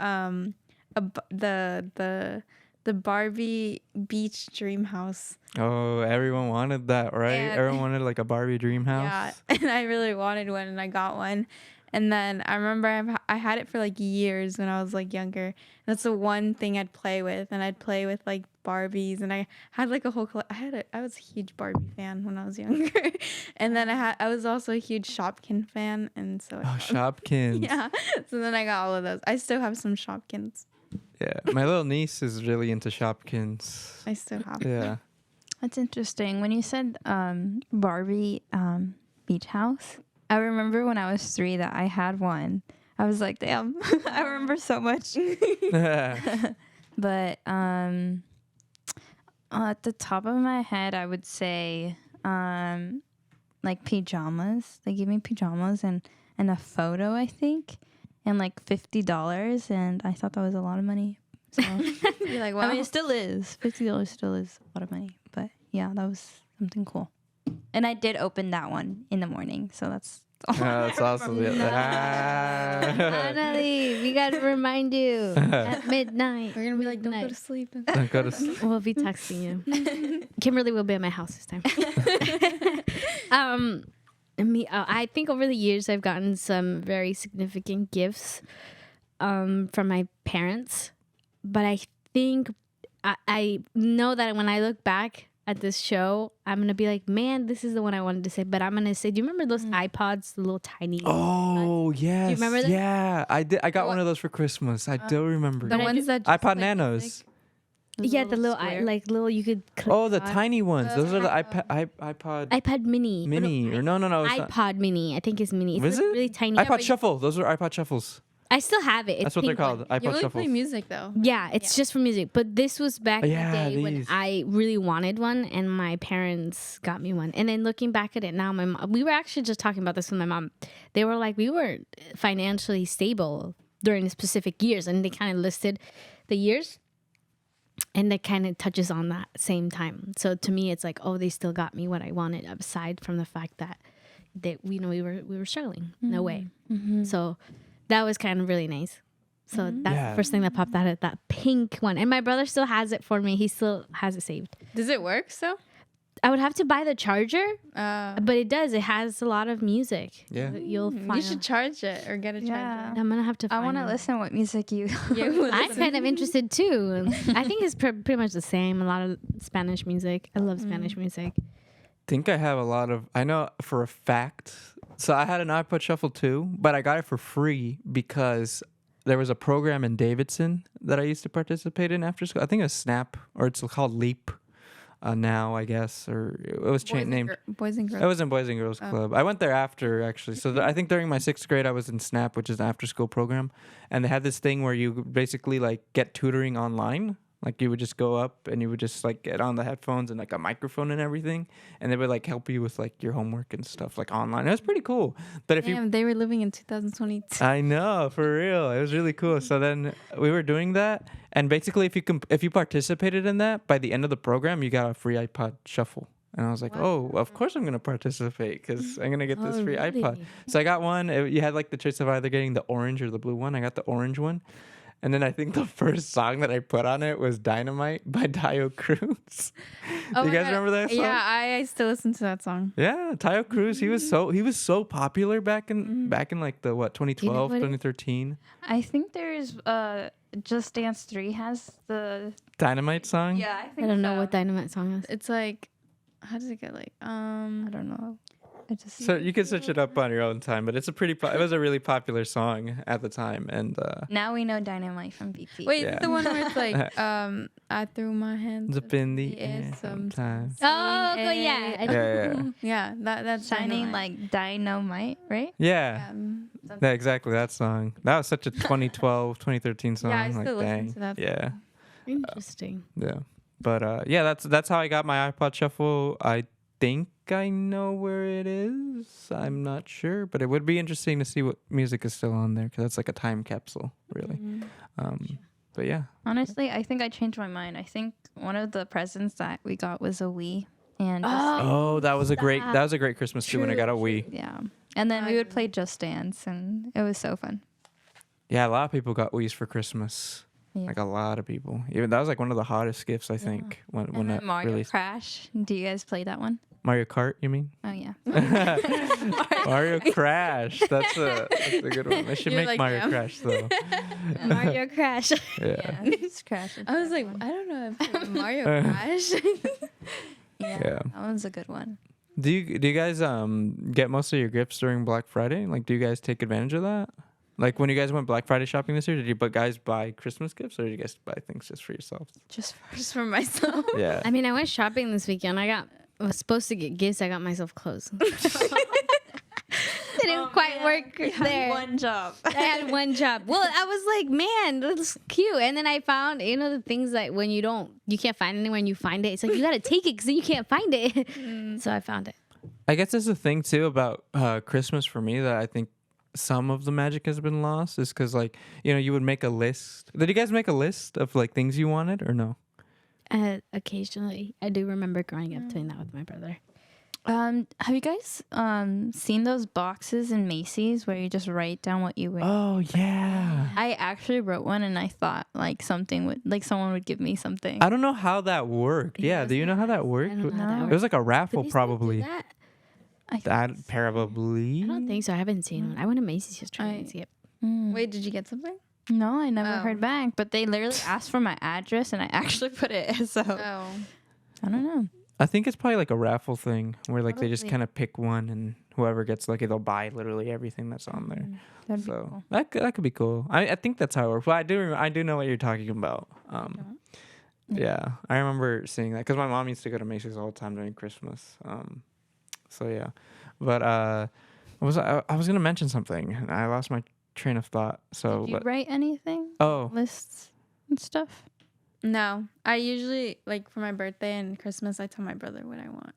the Barbie Beach Dream House. Oh, everyone wanted that, right? And- Everyone wanted like a Barbie dream house. Yeah, and I really wanted one, and I got one. And then I remember I had it for like years when I was like younger. That's the one thing I'd play with, and I'd play with like Barbies, and I had like a whole. I was a huge Barbie fan when I was younger, and then I was also a huge Shopkin fan, and so Oh, Shopkins. yeah. So then I got all of those. I still have some Shopkins. Yeah, my little niece is really into Shopkins. I still have. Yeah. That's interesting. When you said Barbie beach house, I remember when I was 3 that I had one. I was like, damn, I remember so much. But at the top of my head, I would say like pajamas. They gave me pajamas and a photo, I think, and like $50. And I thought that was a lot of money. So You're like, wow. I mean, it still is. $50 still is a lot of money. But yeah, that was something cool. And I did open that one in the morning. So that's all. That's awesome. Finally, we got to remind you at midnight. We're gonna be like, don't go to Midnight. sleep. Don't go to sleep. We'll be texting you. Kimberly will be at my house this time. I think over the years I've gotten some very significant gifts from my parents, but I think I know that when I look back at this show, I'm gonna be like, man, this is the one I wanted to say. But I'm gonna say, do you remember those iPods, the little tiny? Oh yes. Do you remember them? Yeah, I did. I got one of those for Christmas. I do remember. The I ones that just iPod play Nanos. music. Yeah, the little square. little you could. Click Oh, the on. tiny ones. Those are the iPod iPad Mini. Mini. Or no. It's not. iPod Mini. I think it's mini. It's Was like it? really tiny. iPod Shuffle. Those are iPod Shuffles. I still have it. It's That's what they're pink one. called. You iPod only Shuffles. play music though. Yeah, it's just for music. But this was back in Yeah, the day when these. I really wanted one, and my parents got me one. And then looking back at it now, my mom, we were actually just talking about this with my mom. They were like, we weren't financially stable during the specific years, and they kind of listed the years, and that kind of touches on that same time. So to me, it's like, oh, they still got me what I wanted, aside from the fact that we were struggling in a way. So that was kind of really nice. So that's Yeah. the first thing that popped out of that pink one. And my brother still has it for me. He still has it saved. Does it work still? I would have to buy the charger, but it does. It has a lot of music. Yeah. You'll find. You should charge it or get a Yeah. charger. I'm gonna have to. I Find want to one. listen what music you. I'm kind of interested too. I think it's pretty much the same. A lot of Spanish music. I love Spanish music. Think I have a lot of. I know for a fact. So I had an iPod Shuffle too, but I got it for free because there was a program in Davidson that I used to participate in after school. I think it was Snap, or it's called Leap now, I guess, or it was named. Boys and It Girls. was in Boys and Girls Club. I went there after, actually. So I think during my 6th grade, I was in SNAP, which is an after-school program. And they had this thing where you basically, like, get tutoring online Like you would just go up and you would just like get on the headphones and like a microphone and everything, and they would like help you with like your homework and stuff like online. It was pretty cool. But if Damn, they were living in 2022. I know, for real. It was really cool. So then we were doing that, and basically, if you participated in that, by the end of the program, you got a free iPod Shuffle. And I was like, oh, of course I'm gonna participate because I'm gonna get this free iPod. So I got one. You had like the choice of either getting the orange or the blue one. I got the orange one. And then I think the first song that I put on it was "Dynamite" by Tayo Cruz. Oh You my guys God. remember that song? Yeah, I still listen to that song. Yeah, Tayo Cruz. He was so popular back in like the 2012, what it- 2013. I think there's Just Dance 3 has the Dynamite song. yeah. I I think don't know what Dynamite song is. It's like, how does it go? Like, I don't know. I just So you can search it up on your own time, but it's a it was a really popular song at the time, and now we know Dynamite from BP. wait, Yeah. it's the one where it's like, I threw my hands up in the air sometimes. Oh, okay, yeah. I- Yeah, Yeah, that's Shining Dynamite. like dynamite, right? yeah. Um, Yeah, exactly that song. That was such a 2012, 2013 song. Yeah, I like, still listen dang. to that Yeah, Interesting. yeah. But yeah, that's how I got my iPod Shuffle. I think I know where it is. I'm not sure, but it would be interesting to see what music is still on there because that's like a time capsule, really. But yeah, Honestly, I think I changed my mind. I think one of the presents that we got was a Wii, and just, oh, that was a great Christmas too when I got a Wii. yeah, and then we would play Just Dance, and it was so fun. Yeah, a lot of people got Wii's for Christmas. Yeah. Like a lot of people. Even that was like one of the hottest gifts I think when And that then Mario released. Crash. Do you guys play that one? Mario Kart, you mean? Oh yeah. Mario Crash. That's a good one. They should You're make like, Mario yeah. Crash though. Mario Crash. Yeah. It's Crash. I was like, I don't know if Mario Crash. Yeah. That one's a good one. Do you guys get most of your gifts during Black Friday? Like, do you guys take advantage of that? Like when you guys went Black Friday shopping this year, did you guys buy Christmas gifts or did you guys buy things just for yourselves? Just for Just for myself. Yeah. I mean, I went shopping this weekend. I was supposed to get gifts. I got myself clothes. Didn't quite work there. one job. I had one job. Well, I was like, man, that's cute. And then I found, the things that when you can't find anywhere and you find it, it's like, you got to take it because then you can't find it. So I found it. I guess there's a thing too about Christmas for me that I think some of the magic has been lost is because like, you would make a list. Did you guys make a list of like things you wanted or no? Occasionally. I do remember growing up doing that with my brother. Have you guys seen those boxes in Macy's where you just write down what you would? Oh yeah. I actually wrote one and I thought like someone would give me something. I don't know how that worked. Yeah, do you know how that worked? I don't know how that It was like a raffle, Did they still do probably. that? That probably. I don't think so. I haven't seen one. I went to Macy's yesterday. to get- Wait, did you get something? No, I never Oh. heard back. But they literally asked for my address and I actually put it. So Oh. I don't know. I think it's probably like a raffle thing where like they just Probably. kind of pick one and whoever gets lucky they'll buy literally everything that's on there. That'd be So cool. that could be cool. I think that's how it works. Well, I do know what you're talking about. Yeah, I remember seeing that because my mom used to go to Macy's all the time during Christmas. So yeah, but I was gonna mention something and I lost my train of thought. So Did you write anything? oh Lists and stuff? No, I usually like for my birthday and Christmas, I tell my brother what I want.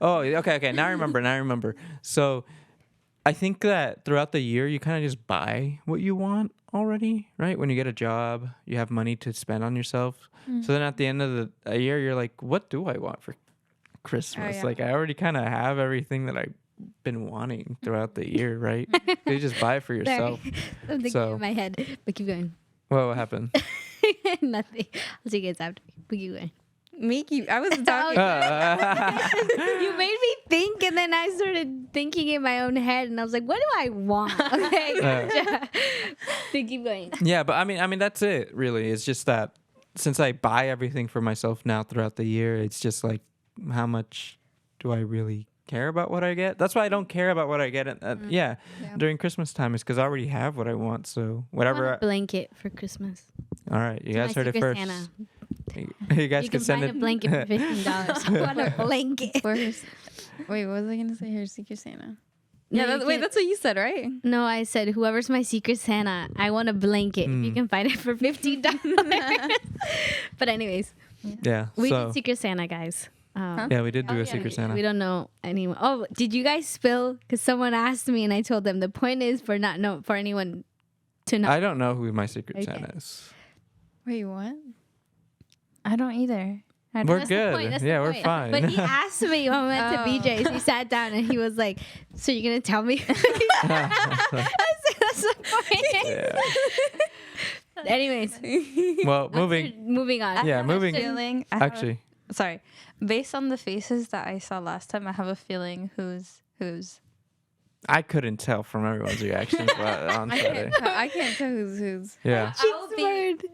oh okay now I remember. So I think that throughout the year you kind of just buy what you want already, right? When you get a job, you have money to spend on yourself. So then at the end of the year, you're like, what do I want for Christmas? yeah. Like I already kind of have everything that I've been wanting throughout the year, right? You just buy it for yourself. Something So- in my head. But keep going. What happened? Nothing. I'll see you guys after. But keep going. Mickey, I was talking. You made me think, and then I started thinking in my own head, and I was like, "What do I want?" Okay, gotcha. So keep going. Yeah, but I mean that's it. Really, it's just that since I buy everything for myself now throughout the year, it's just like how much do I really care about what I get? That's why I don't care about what I get. During Christmas time is because I already have what I want. So I want whatever. a blanket for Christmas. All right, you guys My heard it Secret first. Santa. You guys You can can send find it. a blanket for $15. I want a blanket. For her, wait, what was I gonna say? Her Secret Santa. Yeah, No, you wait, can't- that's what you said, right? No, I said whoever's my Secret Santa, I want a blanket. If you can find it for $15. But anyways, Yeah. we so did Secret Santa, guys. yeah, we did do a Secret Santa. We don't know anyone. Oh, did you guys spill? Because someone asked me, and I told them the point is for not know for anyone to know. I don't know who my Secret Okay. Santa is. Wait, what? I don't either. I We're That's the good. point, that's the Yeah, we're point. fine. But he asked me when we went to Oh. BJ's. He sat down and he was like, "So you're gonna tell me?" I said, "That's the point." Yeah. Anyways, Well, moving. moving on. Yeah, have a moving. feeling, I have a- Actually, sorry. Based on the faces that I saw last time, I have a feeling who's. I couldn't tell from everyone's reactions on Friday. I can't tell who's. Yeah.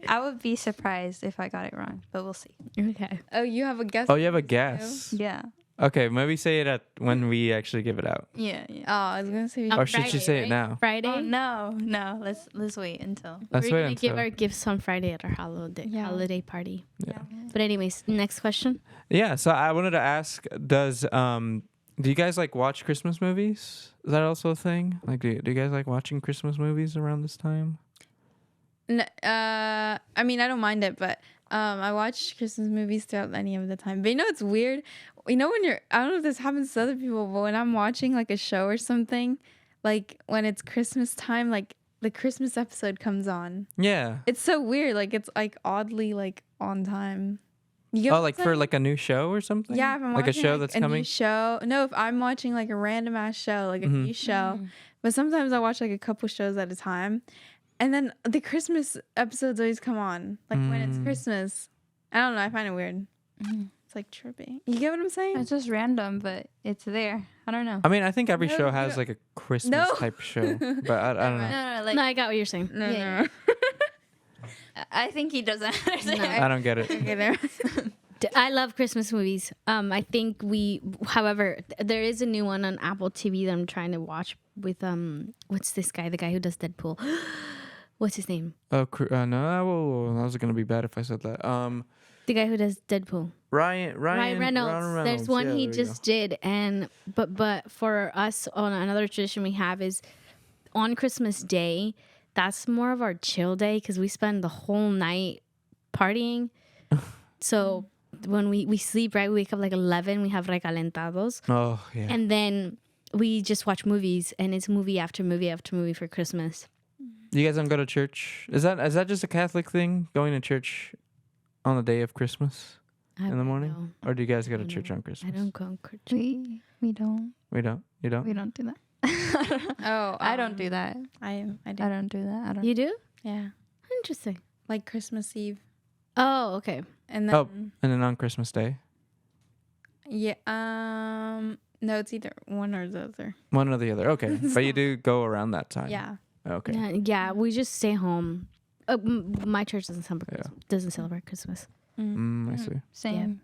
I would be surprised if I got it wrong, but we'll see. Okay. Oh, you have a guess? Oh, you have a guess. Yeah. Okay, maybe say it at when we actually give it out. Yeah. Oh, I was gonna say. On Or should you Friday, say it right? now? Friday. Oh no. Let's wait until. Let's We're wait gonna give until. our gifts on Friday at our Yeah. holiday party. Yeah. But anyways, next question. Yeah, so I wanted to ask, do you guys like watch Christmas movies? Is that also a thing? Like, do you guys like watching Christmas movies around this time? I mean, I don't mind it, but I watch Christmas movies throughout any of the time. But you know, it's weird. You know, when I don't know if this happens to other people, but when I'm watching like a show or something, like when it's Christmas time, like the Christmas episode comes on. Yeah. It's so weird. Like it's like oddly like on time. You get Oh, what like I'm for saying? like a new show or something? Yeah, if I'm like a watching, show like, that's a coming. new show. No, if I'm watching like a random ass show, like a Mhm. new show. But sometimes I watch like a couple shows at a time, and then the Christmas episodes always come on, like when it's Mm. Christmas. I don't know. I find it weird. It's like trippy. You get what I'm saying? It's just random, but it's there. I don't know. I mean, I think every No, show you has don't- like a Christmas No. type show, but I don't know. No, like No, I got what you're saying. No, Yeah, no. I think he doesn't understand. I don't get it. Okay, there. I love Christmas movies. I think however, there is a new one on Apple TV that I'm trying to watch with what's this guy? The guy who does Deadpool. What's his name? Oh no, that was gonna be bad if I said that. The guy who does Deadpool. Ryan Reynolds. There's one Yeah, he there we just did, and but for us, on another tradition we have is on Christmas Day. That's more of our chill day because we spend the whole night partying. So when we sleep, right, we wake up like 11. We have recalentados, go. Oh yeah. and then we just watch movies, and it's movie after movie after movie for Christmas. You guys don't go to church? Is that just a Catholic thing? Going to church on the day of Christmas in the morning, No, or do you guys go to I church don't on Christmas? I don't go to church. We don't. We don't. You don't. We don't do that. Oh, I don't do that. I do. I don't do that. I don't. You do? Yeah, Interesting. like Christmas Eve, Oh, okay. and then Oh. And then on Christmas Day, yeah. No, it's either one or the other. one or the other. Okay, but you do go around that time. Yeah. Okay. Yeah, we just stay home. My church doesn't celebrate Christmas. I see. Same.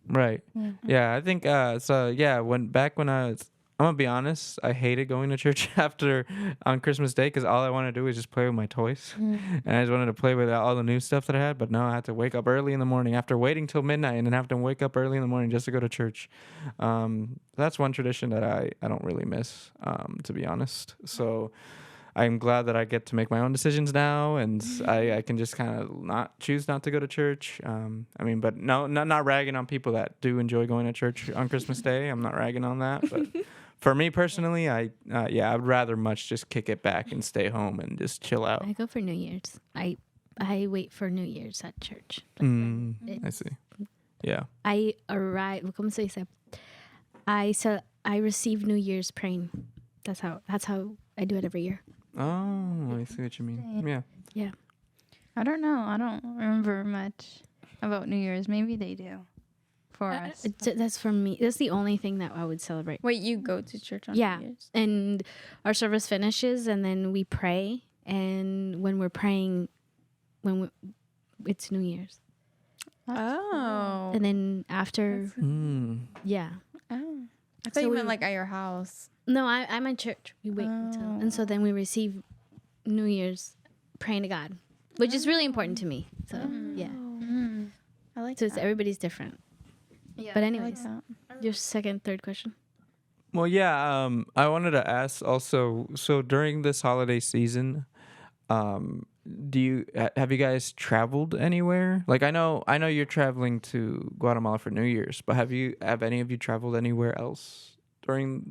Right. Yeah. Yeah, I think so. Yeah, when I was, I'm gonna be honest, I hated going to church after on Christmas Day because all I wanted to do was just play with my toys, and I just wanted to play with all the new stuff that I had. But no, I had to wake up early in the morning after waiting till midnight, and then have to wake up early in the morning just to go to church. That's one tradition that I don't really miss, to be honest. So I'm glad that I get to make my own decisions now, and I can just kind of choose not to go to church. I mean, but no, not ragging on people that do enjoy going to church on Christmas Day. I'm not ragging on that, but for me personally, I'd rather much just kick it back and stay home and just chill out. I go for New Year's. I wait for New Year's at church. I see. Yeah. I arrive. ¿Cómo se dice? I receive New Year's praying. That's how I do it every year. Oh, I see what you mean. Yeah. Yeah. I don't know. I don't remember much about New Year's. Maybe they do for us. That's for me. That's the only thing that I would celebrate. Wait, you go to church on Yeah. New Year's? And our service finishes, and then we pray. And when we're praying, it's New Year's. Oh. And then after, yeah. Oh. I thought So you we- meant like at your house. No, I'm at church. We wait until, and so then we receive New Year's praying to God, which is really important to me. So yeah. I like So it's that. everybody's different. Yeah. But I like anyways, that. your second, third question. Well, yeah. I wanted to ask also. So during this holiday season, um, have you guys traveled anywhere? Like I know you're traveling to Guatemala for New Year's, but have any of you traveled anywhere else during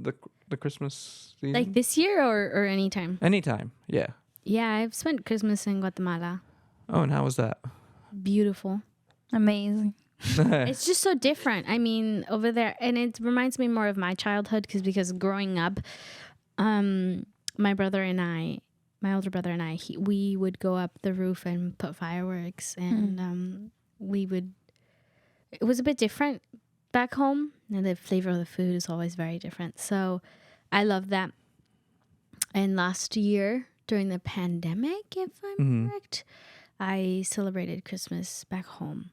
the Christmas Like season? this year or anytime? Anytime, yeah. Yeah, I've spent Christmas in Guatemala. Oh, and how was that? Beautiful. Amazing. It's just so different. I mean, over there, and it reminds me more of my childhood because growing up, my brother and I, my older brother and I, we would go up the roof and put fireworks, and we would. It was a bit different back home, and the flavor of the food is always very different. So, I love that. And last year during the pandemic, if I'm correct, I celebrated Christmas back home.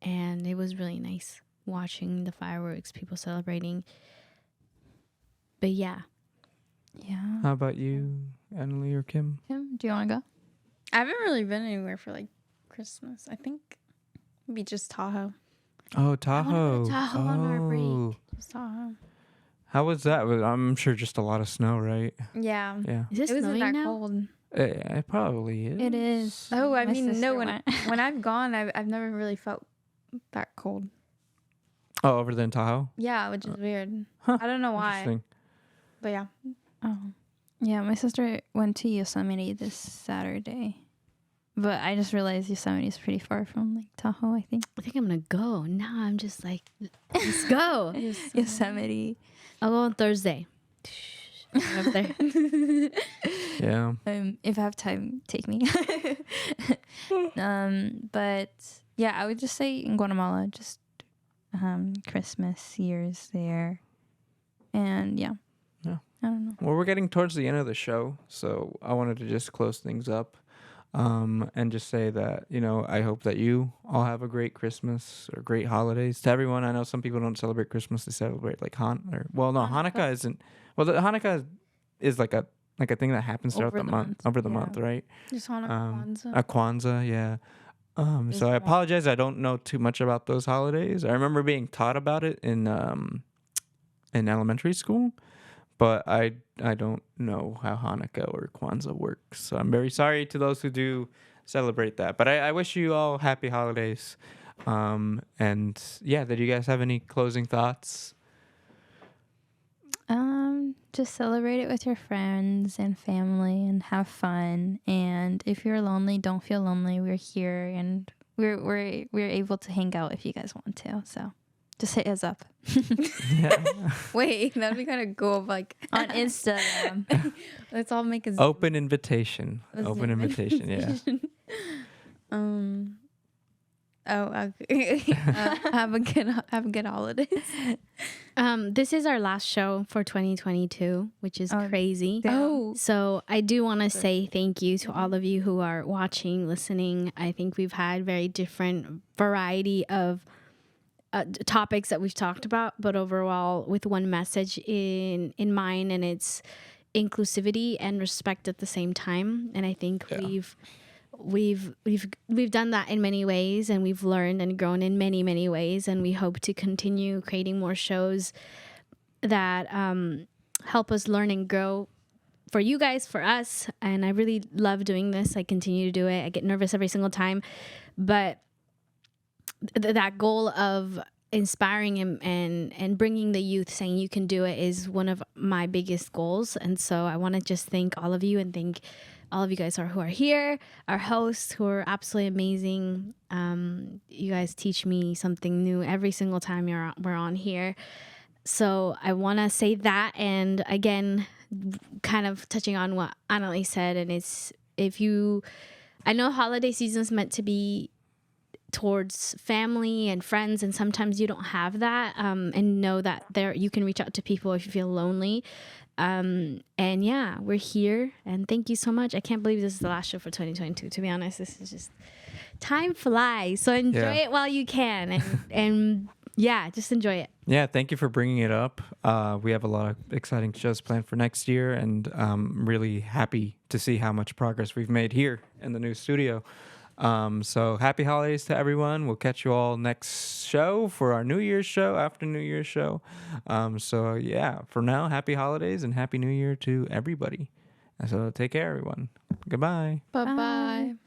And it was really nice watching the fireworks, people celebrating. But yeah. Yeah. How about you, Annalie or Kim? Kim, do you want to go? I haven't really been anywhere for like Christmas. I think maybe just Tahoe. Oh, Tahoe. Tahoe on our break. Oh. Just Tahoe. How was that? I'm sure just a lot of snow, right? Yeah. Yeah. Is it It wasn't snowing that now? cold. It probably is. It is. Oh, I My mean, no. sister When went. when I've gone, I've never really felt that cold. Oh, over there in Tahoe? Yeah, which is weird. Huh, I don't know why, Interesting. but yeah. Oh. Yeah, my sister went to Yosemite this Saturday. But I just realized Yosemite is pretty far from like Tahoe, I think. I think I'm going to go. Now I'm just like, let's go. Yosemite. I'll go on Thursday. Up there. Yeah. If I have time, take me. But yeah, I would just say in Guatemala, just Christmas years there. And yeah. Yeah. I don't know. Well, we're getting towards the end of the show, so I wanted to just close things up and just say that, I hope that you all have a great Christmas or great holidays. To everyone, I know some people don't celebrate Christmas; they celebrate like Hanukkah isn't. Well, the Hanukkah is like a thing that happens throughout Over the the month, month, over the yeah. month, right? Just Hanukkah, Kwanzaa. A Kwanzaa, yeah. So I apologize. I don't know too much about those holidays. I remember being taught about it in elementary school, but I don't know how Hanukkah or Kwanzaa works. So I'm very sorry to those who do celebrate that. But I wish you all happy holidays. And yeah, did you guys have any closing thoughts? Just celebrate it with your friends and family and have fun. And if you're lonely, don't feel lonely. We're here and we're able to hang out if you guys want to. So just hit us up Yeah. Wait, that'd be kind of cool. Like on Instagram. let's all make a Open invitation. Open invitation. Yeah. Oh, okay. Have a good holidays. This is our last show for 2022, which is crazy. Oh, So I do want to say thank you to all of you who are watching, listening. I think we've had very different variety of topics that we've talked about, but overall with one message in mind, and it's inclusivity and respect at the same time. And I think we've done that in many ways, and we've learned and grown in many ways, and we hope to continue creating more shows that help us learn and grow for you guys, for us. And I really love doing this. I continue to do it. I get nervous every single time, but that goal of inspiring and bringing the youth, saying you can do it, is one of my biggest goals. And so I want to just thank all of you and thank all of you guys who are here, our hosts who are absolutely amazing. You guys teach me something new every single time we're on here. So I want to say that, and again, kind of touching on what Annalie said, and it's I know holiday season is meant to be towards family and friends, and sometimes you don't have that, and know that you can reach out to people if you feel lonely. And yeah, we're here, and thank you so much. I can't believe this is the last show for 2022. To be honest, this is just time flies. So enjoy it while you can, and yeah, just enjoy it. Yeah, thank you for bringing it up. We have a lot of exciting shows planned for next year, and I'm really happy to see how much progress we've made here in the new studio. So happy holidays to everyone. We'll catch you all next show for our New Year's show, after New Year's show. So yeah, for now, happy holidays and happy New Year to everybody. So take care, everyone. Goodbye. Bye bye.